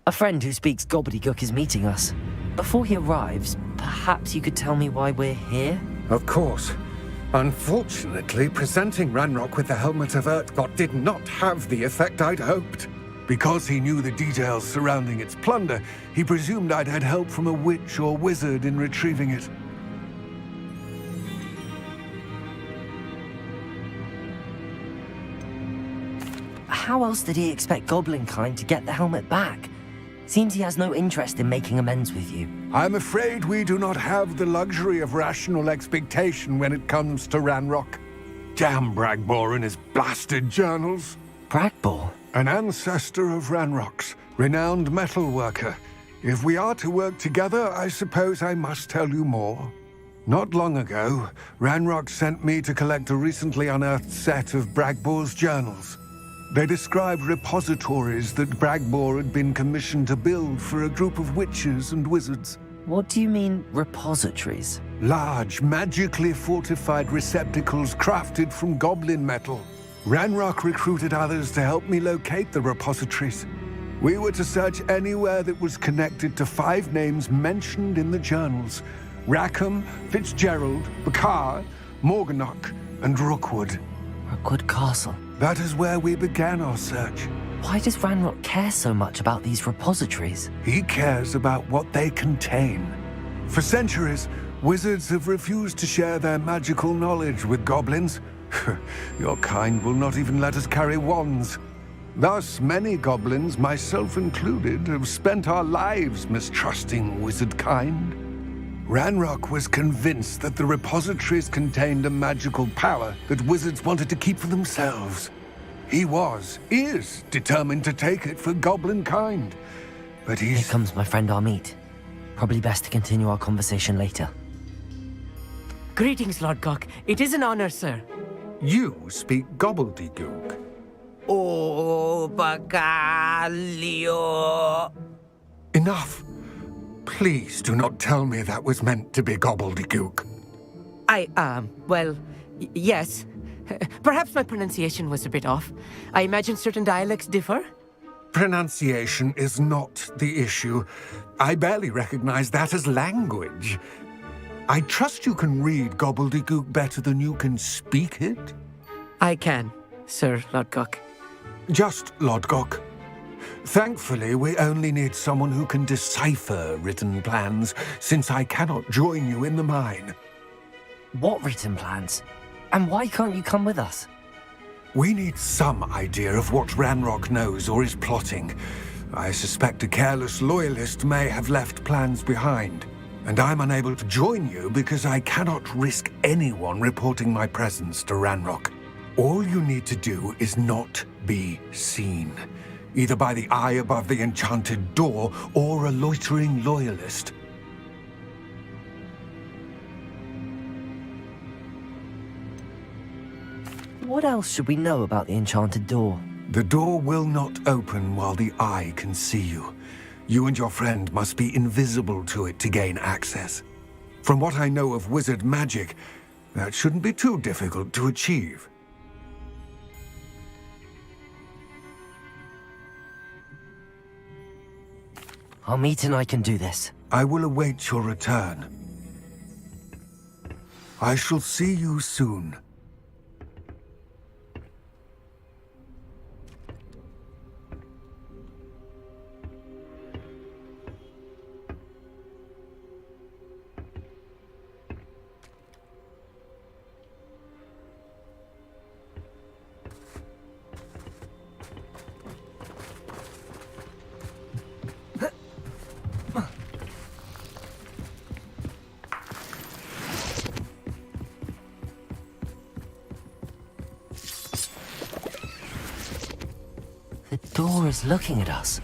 A friend who speaks gobbledygook is meeting us. Before he arrives, perhaps you could tell me why we're here? Of course. Unfortunately, presenting Ranrock with the Helmet of Urtkot did not have the effect I'd hoped. Because he knew the details surrounding its plunder, he presumed I'd had help from a witch or wizard in retrieving it. How else did he expect Goblinkind to get the helmet back? Seems he has no interest in making amends with you. I'm afraid we do not have the luxury of rational expectation when it comes to Ranrock. Damn Bragbor and his blasted journals. Bragbor? An ancestor of Ranrock's, renowned metal worker. If we are to work together, I suppose I must tell you more. Not long ago, Ranrock sent me to collect a recently unearthed set of Bragbor's journals. They described repositories that Bragbor had been commissioned to build for a group of witches and wizards. What do you mean, repositories? Large, magically fortified receptacles crafted from goblin metal. Ranrock recruited others to help me locate the repositories. We were to search anywhere that was connected to 5 names mentioned in the journals: Rackham, Fitzgerald, Bakar, Morganach, and Rookwood. Rookwood Castle. That is where we began our search. Why does Ranrock care so much about these repositories? He cares about what they contain. For centuries, wizards have refused to share their magical knowledge with goblins. Your kind will not even let us carry wands. Thus, many goblins, myself included, have spent our lives mistrusting wizard kind. Ranrock was convinced that the repositories contained a magical power that wizards wanted to keep for themselves. He is determined to take it for goblin kind. But Here comes my friend Amit. Probably best to continue our conversation later. Greetings, Lord Cock. It is an honor, sir. You speak gobbledygook. Oh, Bacalio. Enough. Please do not tell me that was meant to be gobbledygook. Yes. Perhaps my pronunciation was a bit off. I imagine certain dialects differ. Pronunciation is not the issue. I barely recognize that as language. I trust you can read gobbledygook better than you can speak it? I can, Sir Lodgok. Just Lodgok. Thankfully, we only need someone who can decipher written plans, since I cannot join you in the mine. What written plans? And why can't you come with us? We need some idea of what Ranrock knows or is plotting. I suspect a careless loyalist may have left plans behind. And I'm unable to join you because I cannot risk anyone reporting my presence to Ranrock. All you need to do is not be seen, either by the eye above the enchanted door or a loitering loyalist. What else should we know about the enchanted door? The door will not open while the eye can see you. You and your friend must be invisible to it to gain access. From what I know of wizard magic, that shouldn't be too difficult to achieve. Amit and I can do this. I will await your return. I shall see you soon. The door is looking at us.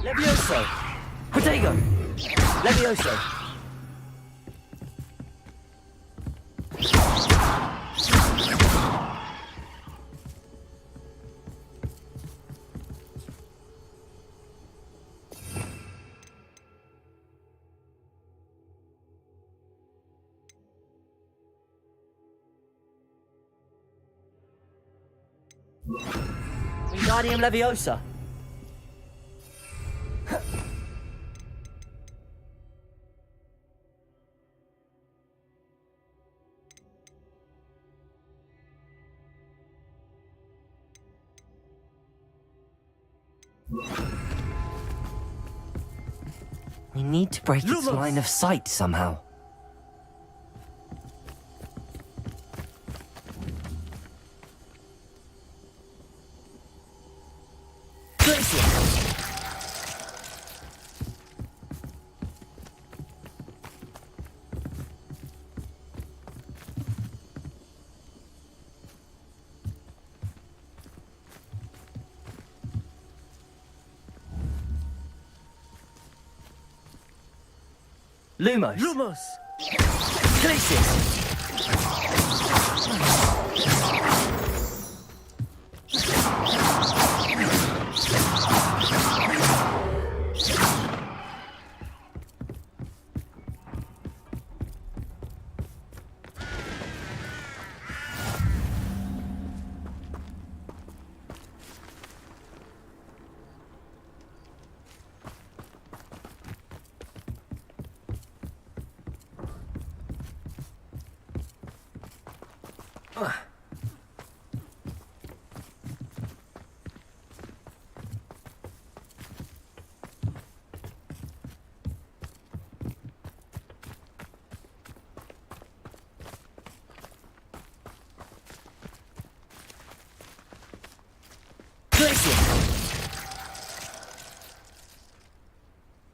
Levioso! Protego! Levioso! Wingardium Leviosa! We need to break its line of sight somehow. Lumos. Lumos. Glacius.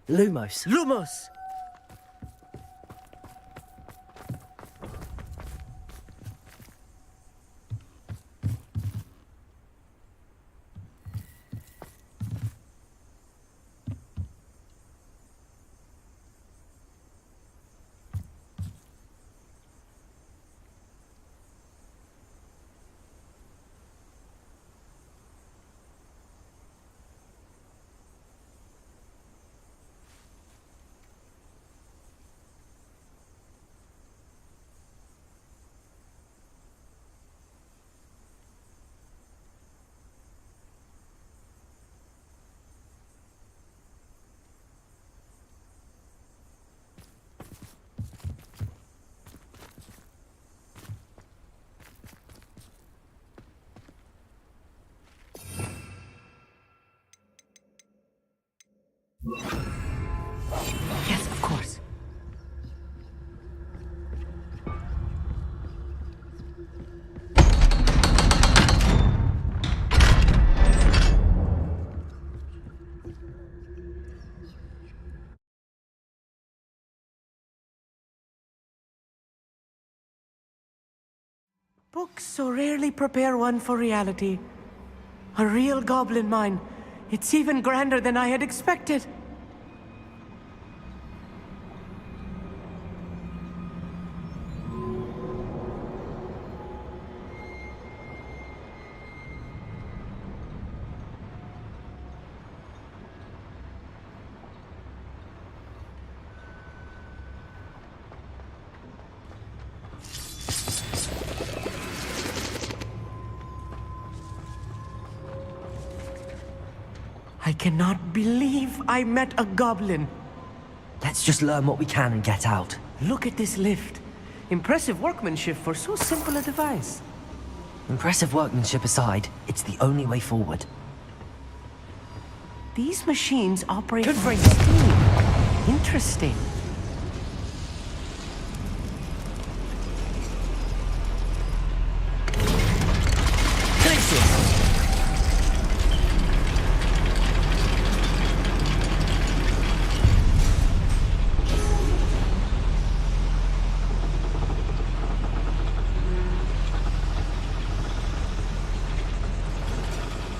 Lumos. Lumos. Yes, of course. Books so rarely prepare one for reality. A real goblin mine. It's even grander than I had expected. I cannot believe I met a goblin. Let's just learn what we can and get out. Look at this lift. Impressive workmanship for so simple a device. Impressive workmanship aside, it's the only way forward. These machines operate from steam. Interesting.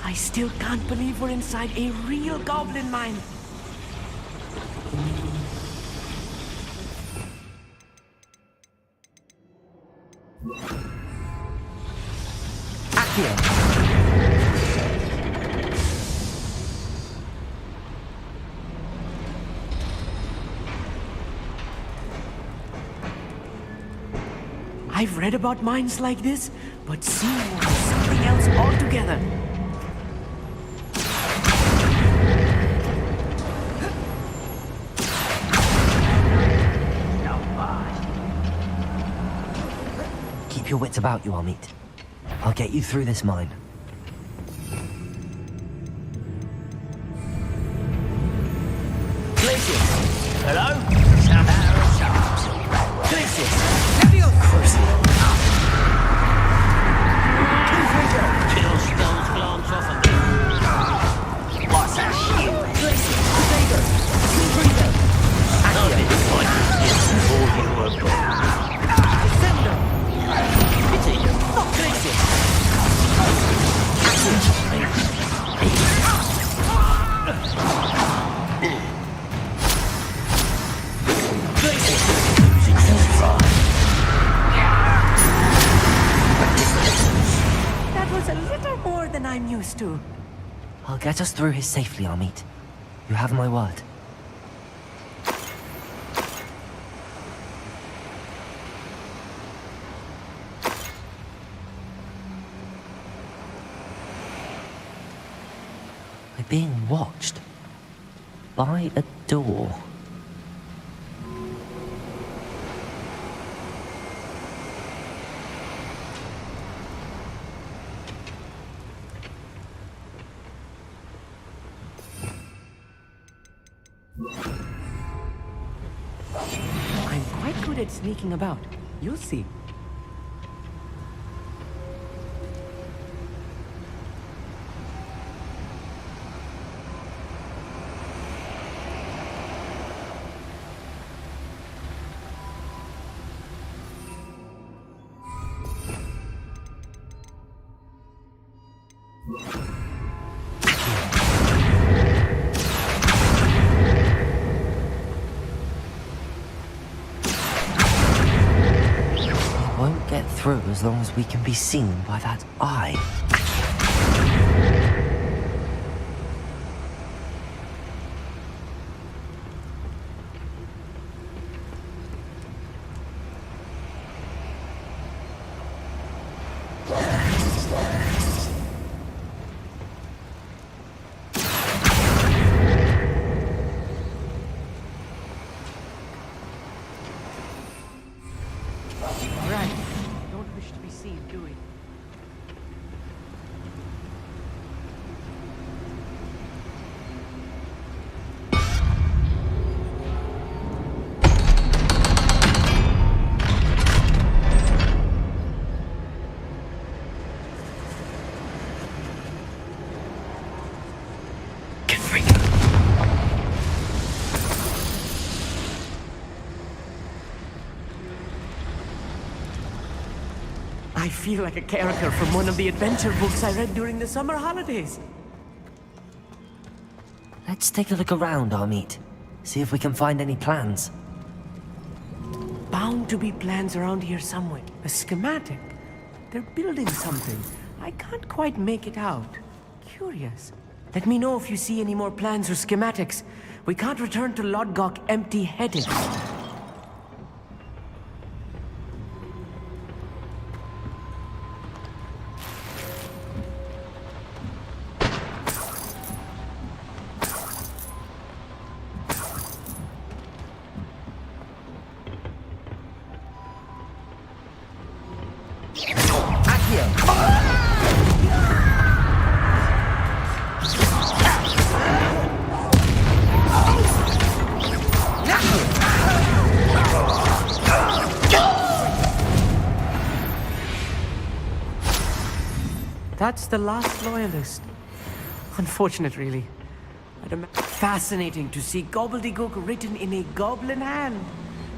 I still can't believe we're inside a real goblin mine. Accio. I've read about mines like this, but seeing one is something else altogether. Keep your wits about you, Amit. I'll get you through this mine. Glacius. Hello? Some arrow sharps. Glacius. Leviosa. Kill stones glance off of me. What's that shit? Glacius. Potato. Freezer. No disappointment before you were born. Descender. Pity you. Not Glacius. get us through here safely, Amit. You have my word. We're being watched by a door. I'm quite good at sneaking about. You'll see. Won't get through as long as we can be seen by that eye. Right. Don't wish to be seen, do we? Get free. I feel like a character from one of the adventure books I read during the summer holidays. Let's take a look around, Amit. See if we can find any plans. Bound to be plans around here somewhere. A schematic. They're building something. I can't quite make it out. Curious. Let me know if you see any more plans or schematics. We can't return to Lodgok empty-headed. That's the last loyalist. Unfortunate, really. Fascinating to see gobbledygook written in a goblin hand.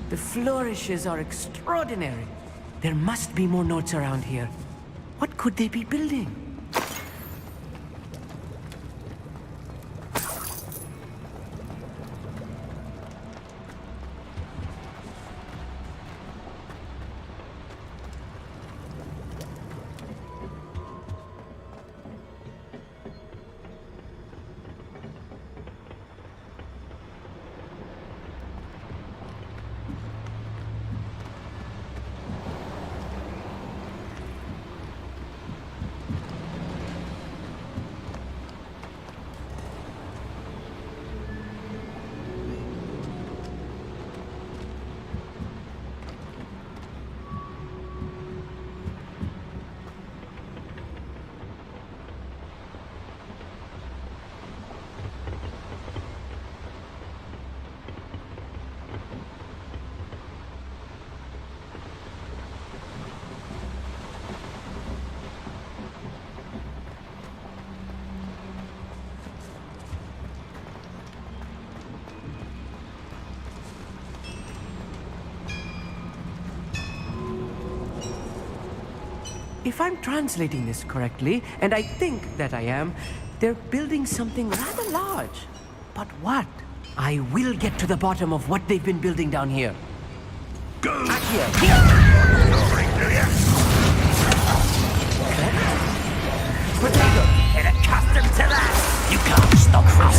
The flourishes are extraordinary. There must be more notes around here. What could they be building? If I'm translating this correctly, and I think that I am, they're building something rather large. But what? I will get to the bottom of what they've been building down here. Go! Here. Sorry, do you? Potato! In a cup. Listen to that! You can't stop us.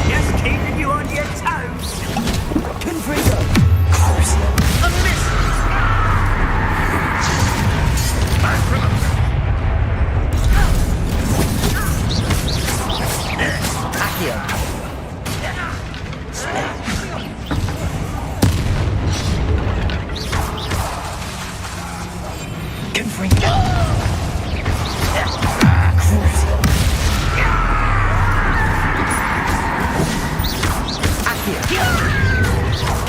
Just keeping you on your toes. Confringo. A miss. Accio. Confringo.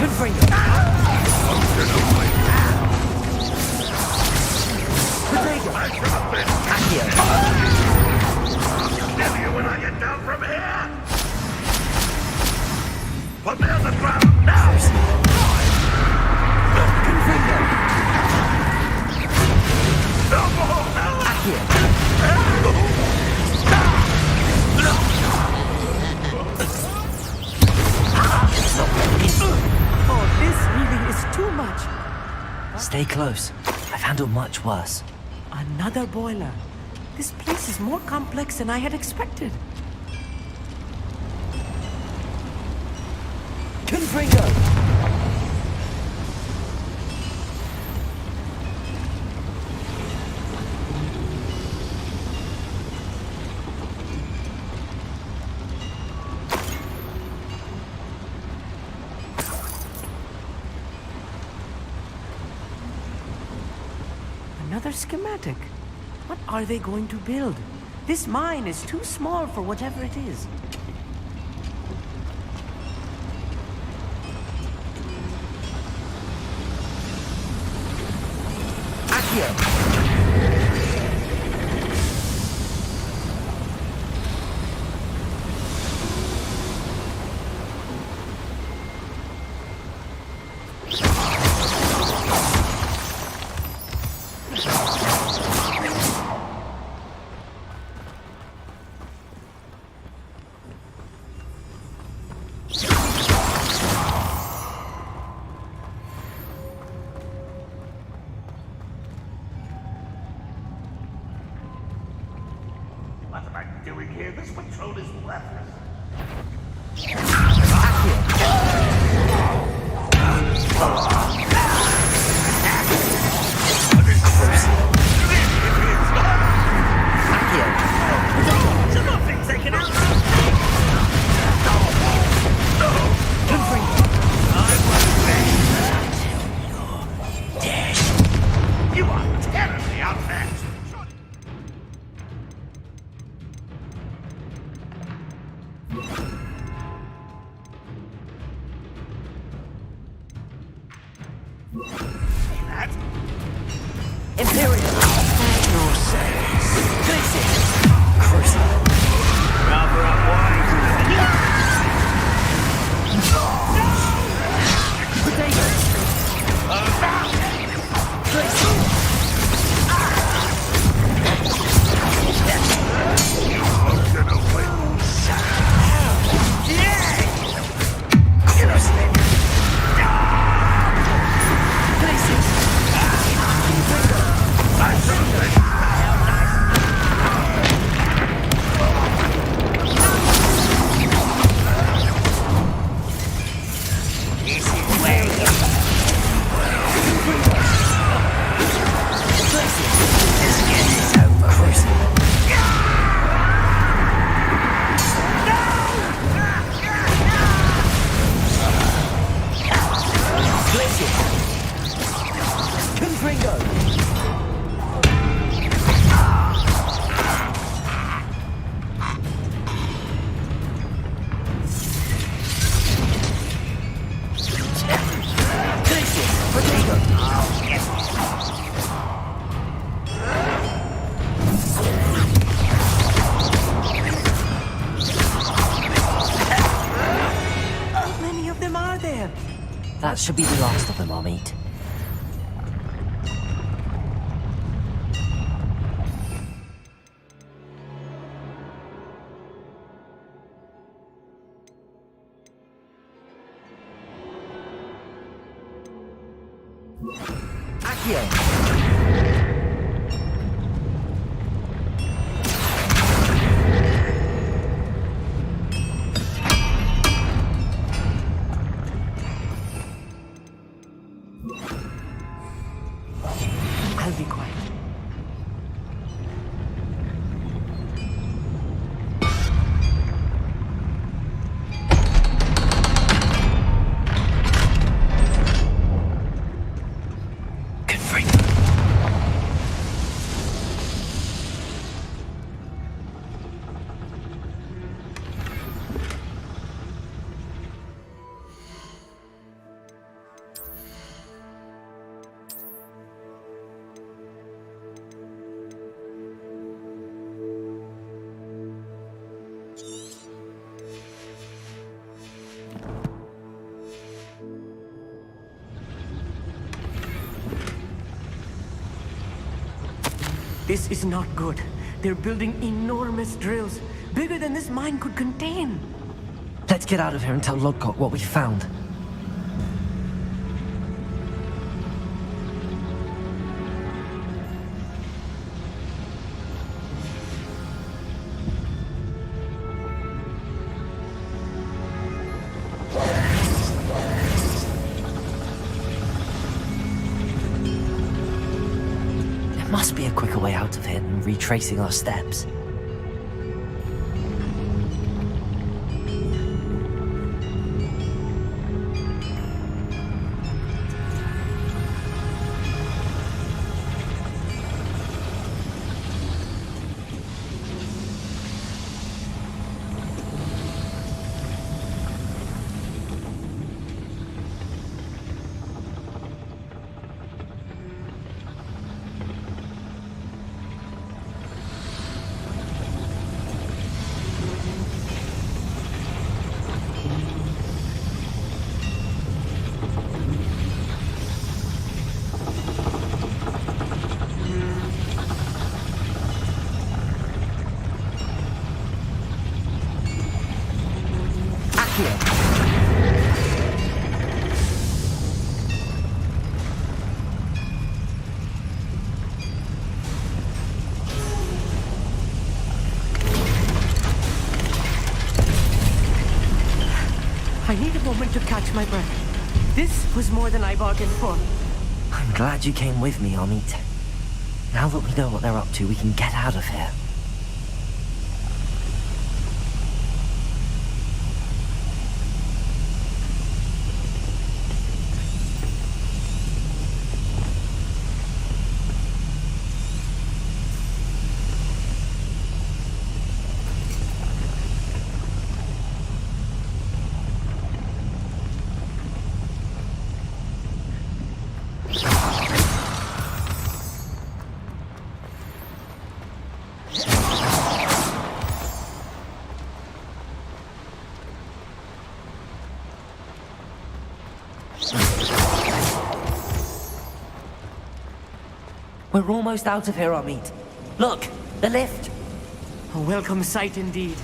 Confringo. Potato. Accio. I'll kill you when I get down from here! Put me on the ground now! Confringo. Accio. Oh, this healing is too much. Stay close. I've handled much worse. Another boiler. This place is more complex than I had expected. Confringo. Another schematic. What are they going to build? This mine is too small for whatever it is. Accio. What am I doing here? This patrol is worthless. You are terribly outmatched. Imperial. No sense. Glitzy. Crucial. Rather unwise. Potatoes. Glitzy. That should be the last of them I'll meet. I'll be quiet. Good freak. This is not good. They're building enormous drills, bigger than this mine could contain. Let's get out of here and tell Lodgok what we found. There must be a quicker way out of here than retracing our steps. I need a moment to catch my breath. This was more than I bargained for. I'm glad you came with me, Amit. Now that we know what they're up to, we can get out of here. We're almost out of here, Amit. Look, the lift. A welcome sight indeed.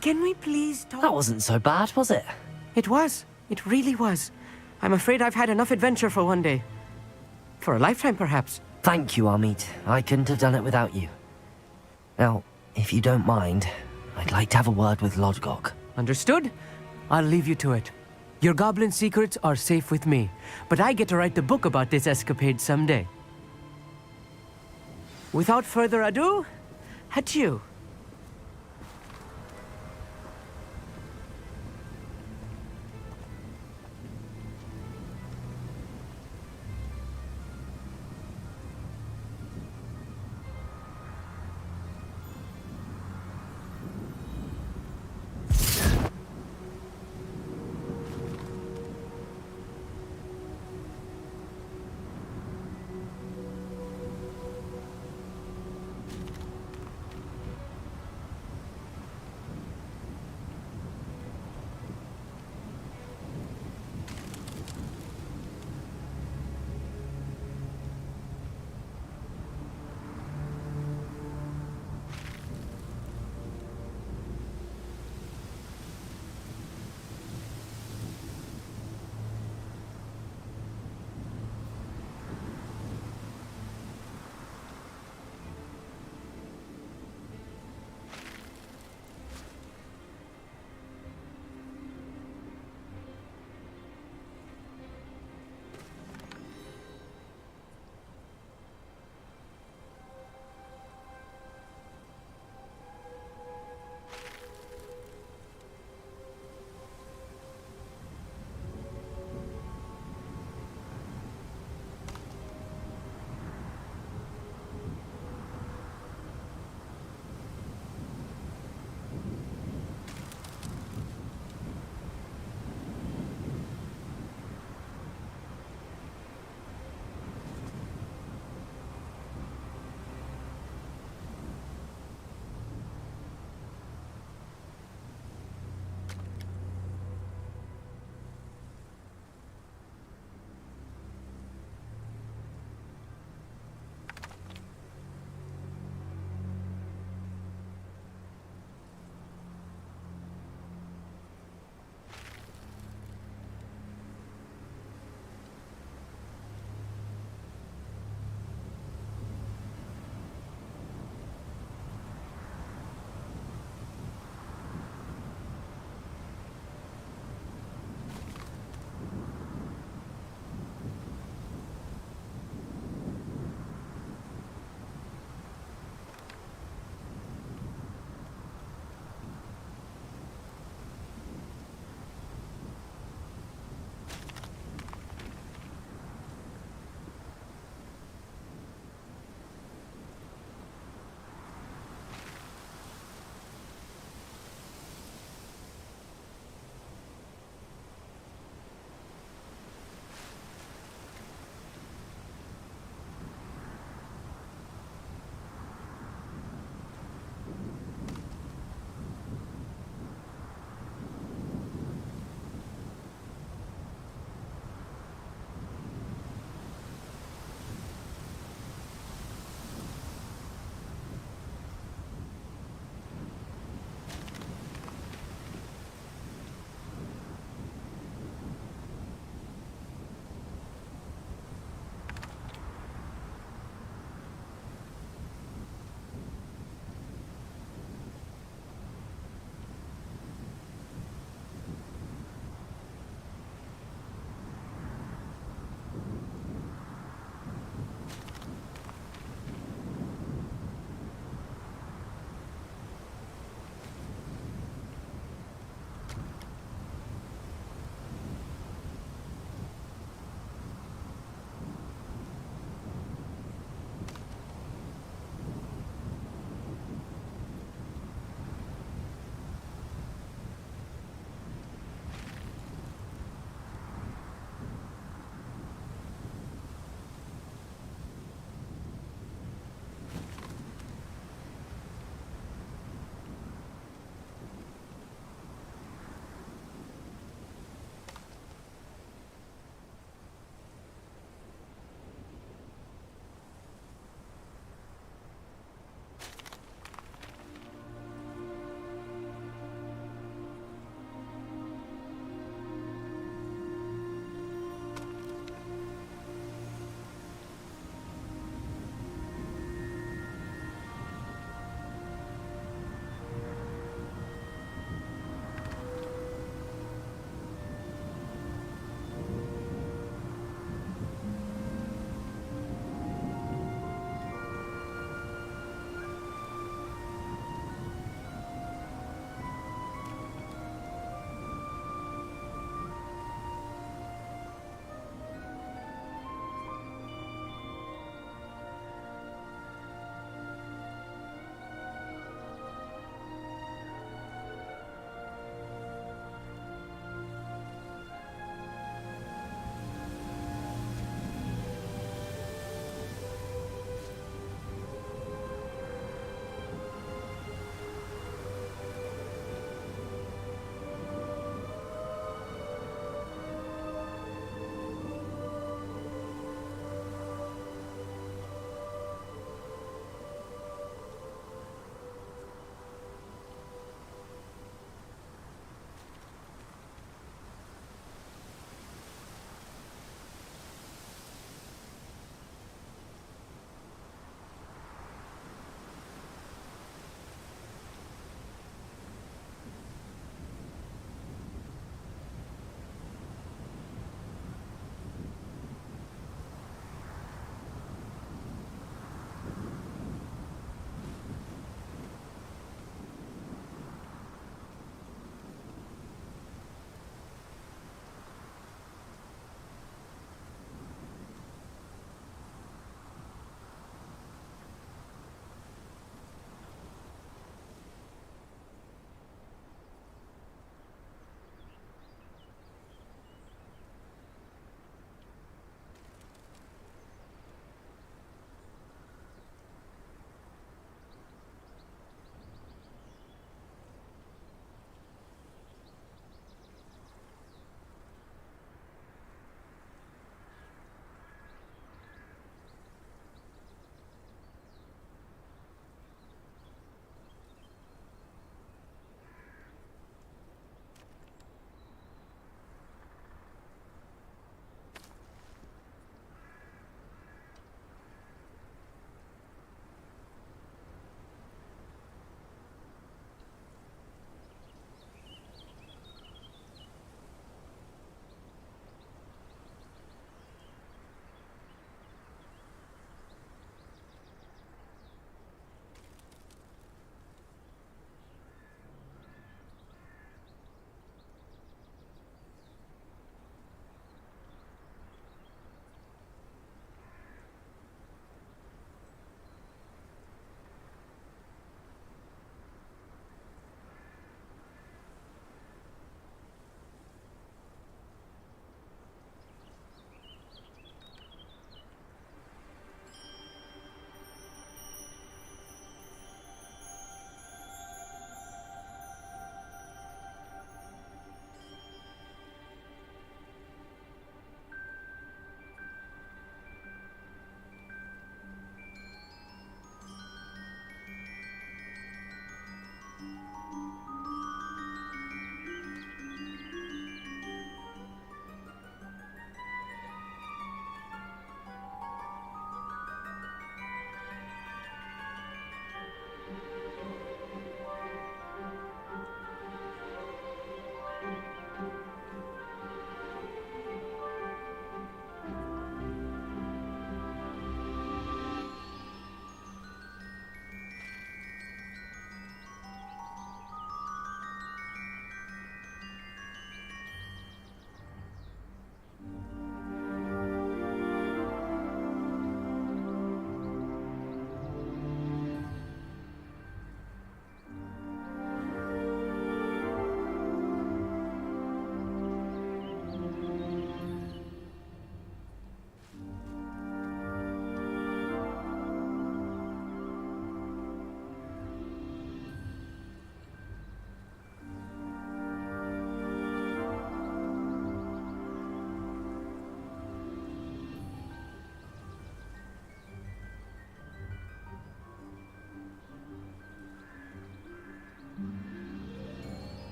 Can we please talk? That wasn't so bad, was it? It was. It really was. I'm afraid I've had enough adventure for one day. For a lifetime, perhaps. Thank you, Amit. I couldn't have done it without you. Now, if you don't mind, I'd like to have a word with Lodgok. Understood? I'll leave you to it. Your goblin secrets are safe with me, but I get to write the book about this escapade someday. Without further ado, adieu.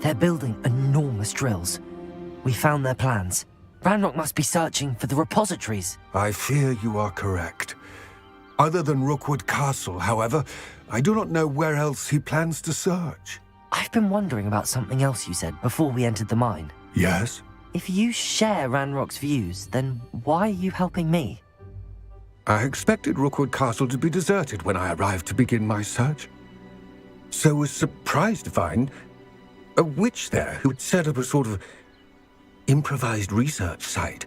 They're building enormous drills. We found their plans. Ranrock must be searching for the repositories. I fear you are correct. Other than Rookwood Castle, however, I do not know where else he plans to search. I've been wondering about something else you said before we entered the mine. Yes? If you share Ranrock's views, then why are you helping me? I expected Rookwood Castle to be deserted when I arrived to begin my search. So was surprised to find a witch there who had set up a sort of improvised research site.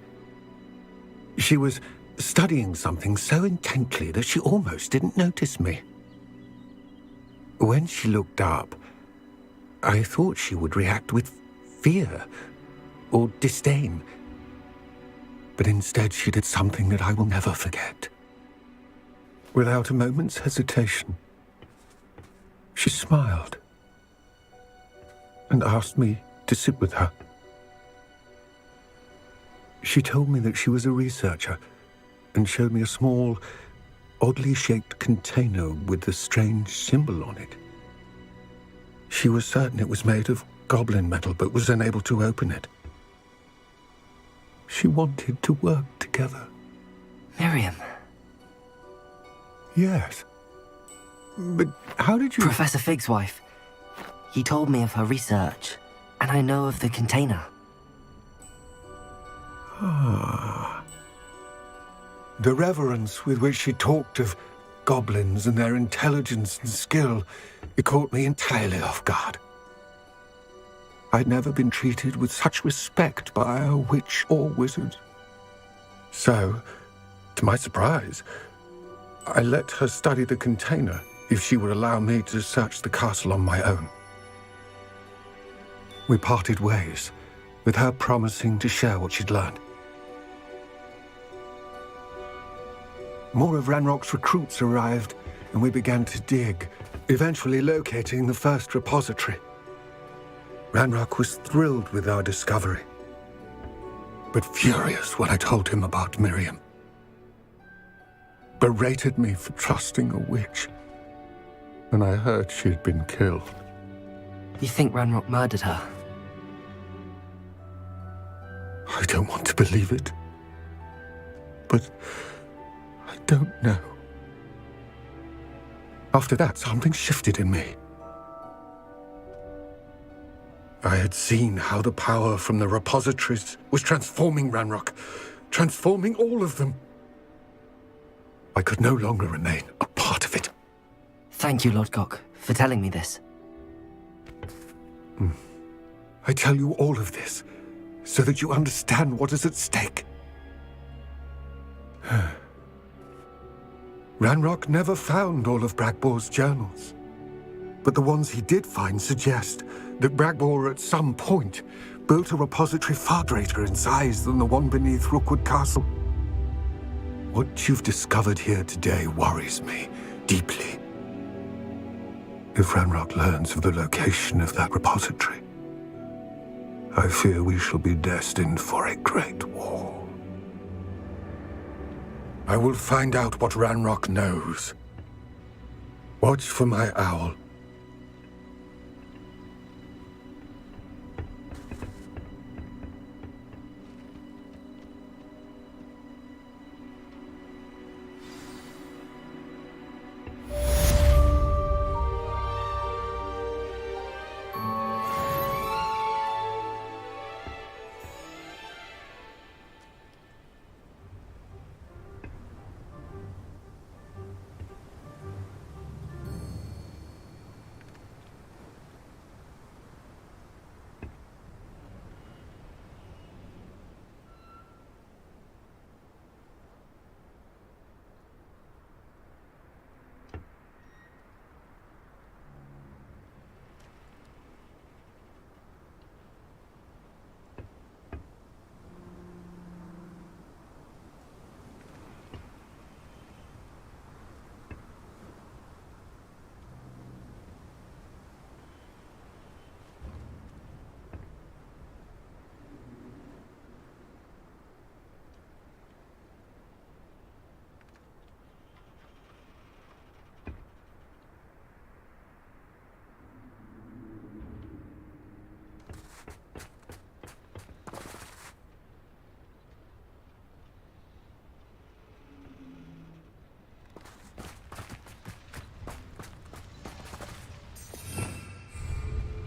She was studying something so intently that she almost didn't notice me. When she looked up, I thought she would react with fear or disdain. But instead she did something that I will never forget. Without a moment's hesitation, she smiled and asked me to sit with her. She told me that she was a researcher and showed me a small, oddly shaped container with a strange symbol on it. She was certain it was made of goblin metal, but was unable to open it. She wanted to work together. Miriam. Yes. But how did you... Professor Fig's wife. He told me of her research, and I know of the container. Ah. The reverence with which she talked of goblins and their intelligence and skill, it caught me entirely off guard. I'd never been treated with such respect by a witch or wizard. So, to my surprise, I let her study the container if she would allow me to search the castle on my own. We parted ways, with her promising to share what she'd learned. More of Ranrock's recruits arrived, and we began to dig, eventually locating the first repository. Ranrock was thrilled with our discovery, but furious when I told him about Miriam. Berated me for trusting a witch, and I heard she had been killed. You think Ranrock murdered her? I don't want to believe it, but I don't know. After that, something shifted in me. I had seen how the power from the repositories was transforming Ranrock, transforming all of them. I could no longer remain a part of it. Thank you, Lord Cock, for telling me this. I tell you all of this so that you understand what is at stake. Ranrock never found all of Bragbor's journals, but the ones he did find suggest that Bragbor at some point built a repository far greater in size than the one beneath Rookwood Castle. What you've discovered here today worries me deeply. If Ranrock learns of the location of that repository, I fear we shall be destined for a great war. I will find out what Ranrock knows. Watch for my owl.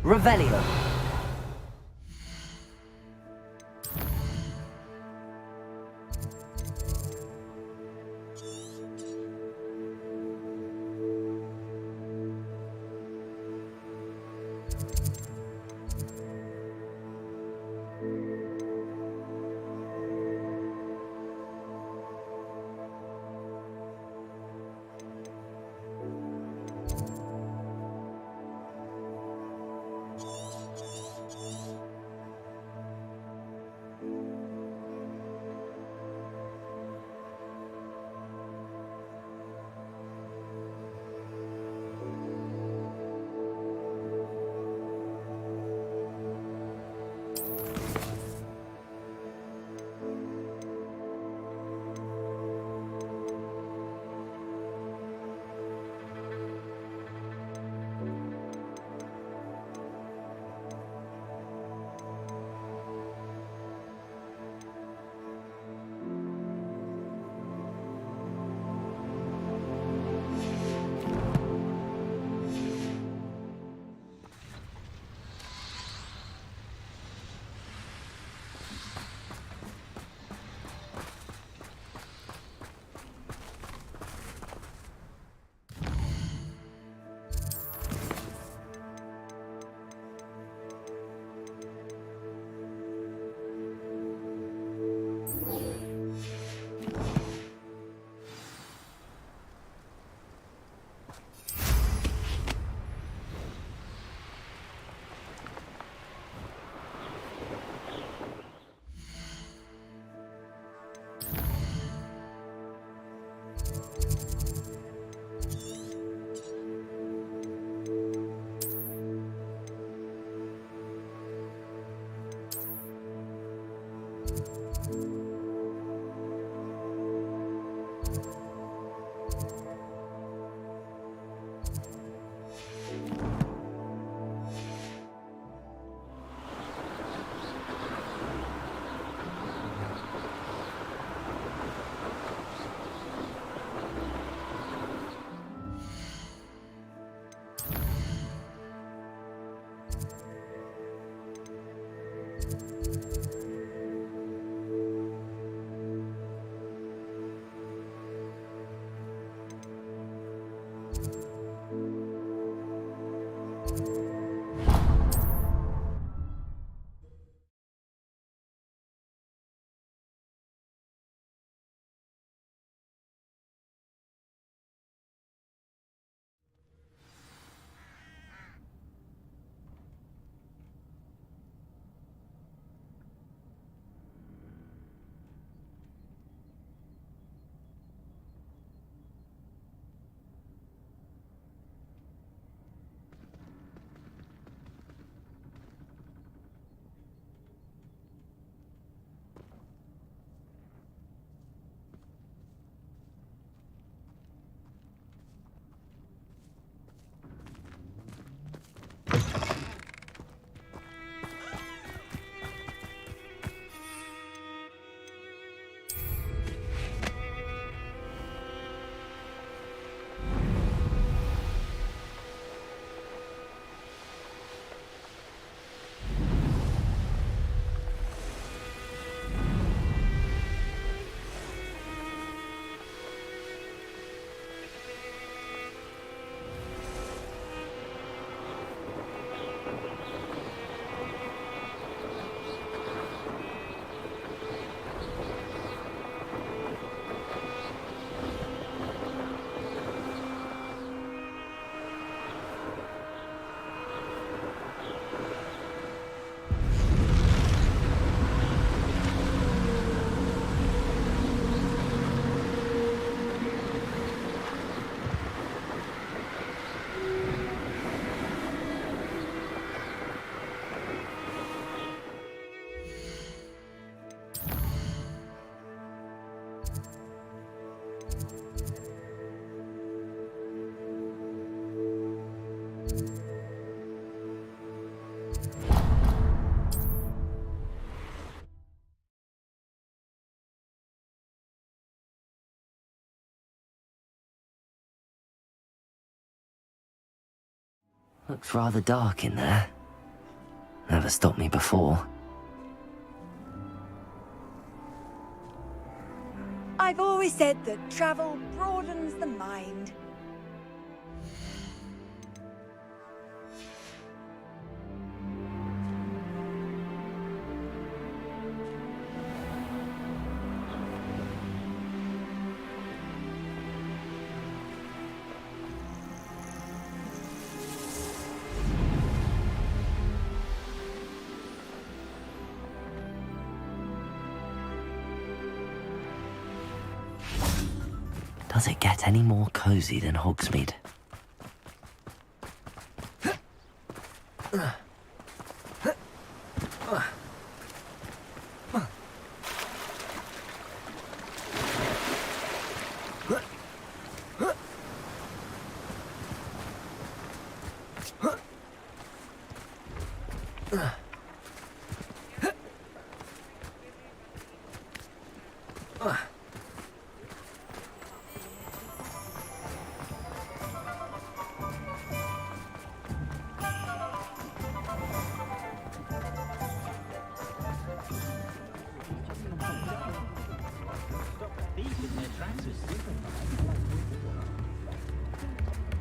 Revelio. Looks rather dark in there. Never stopped me before. I've always said that travel broadens the mind. Does it get any more cozy than Hogsmeade?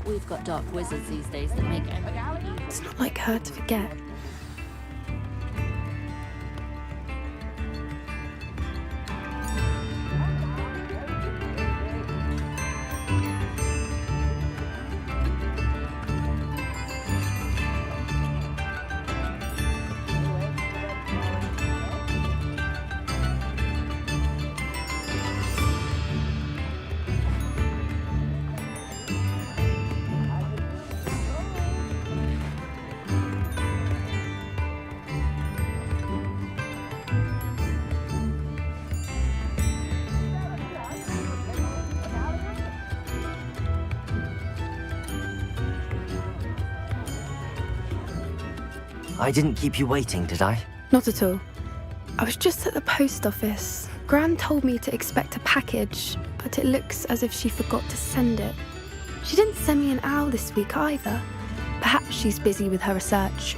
We've got dark wizards these days that make everything. It's not like her to forget. I didn't keep you waiting, did I? Not at all. I was just at the post office. Gran told me to expect a package, but it looks as if she forgot to send it. She didn't send me an owl this week either. Perhaps she's busy with her research.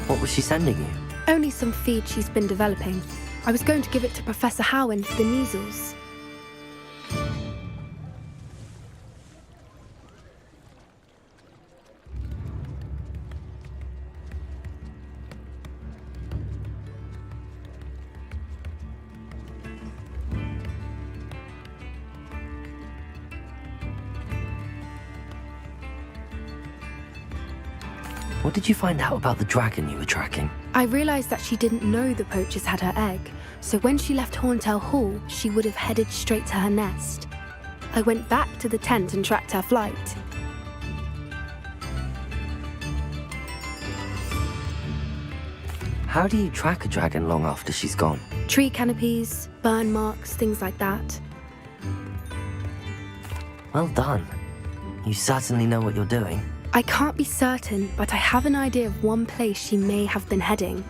What was she sending you? Only some feed she's been developing. I was going to give it to Professor Howen for the measles. What did you find out about the dragon you were tracking? I realised that she didn't know the poachers had her egg, so when she left Horntail Hall, she would have headed straight to her nest. I went back to the tent and tracked her flight. How do you track a dragon long after she's gone? Tree canopies, burn marks, things like that. Well done. You certainly know what you're doing. I can't be certain, but I have an idea of one place she may have been heading.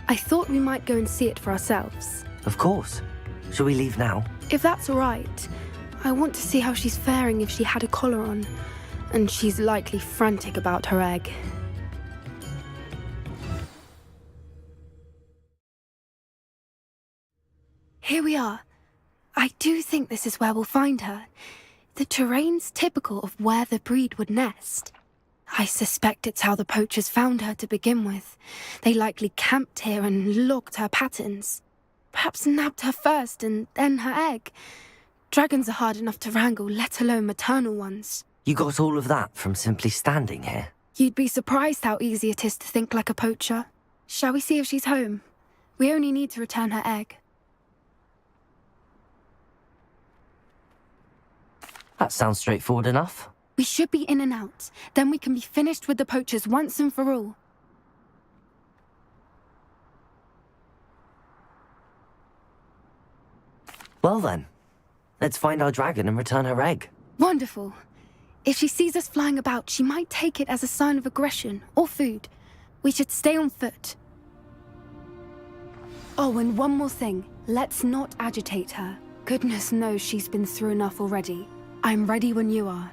I thought we might go and see it for ourselves. Of course. Shall we leave now? If that's all right, I want to see how she's faring if she had a collar on. And she's likely frantic about her egg. Here we are. I do think this is where we'll find her. The terrain's typical of where the breed would nest. I suspect it's how the poachers found her to begin with. They likely camped here and logged her patterns. Perhaps nabbed her first and then her egg. Dragons are hard enough to wrangle, let alone maternal ones. You got all of that from simply standing here? You'd be surprised how easy it is to think like a poacher. Shall we see if she's home? We only need to return her egg. That sounds straightforward enough. We should be in and out. Then we can be finished with the poachers once and for all. Well then, let's find our dragon and return her egg. Wonderful. If she sees us flying about, she might take it as a sign of aggression or food. We should stay on foot. Oh, and one more thing. Let's not agitate her. Goodness knows she's been through enough already. I'm ready when you are.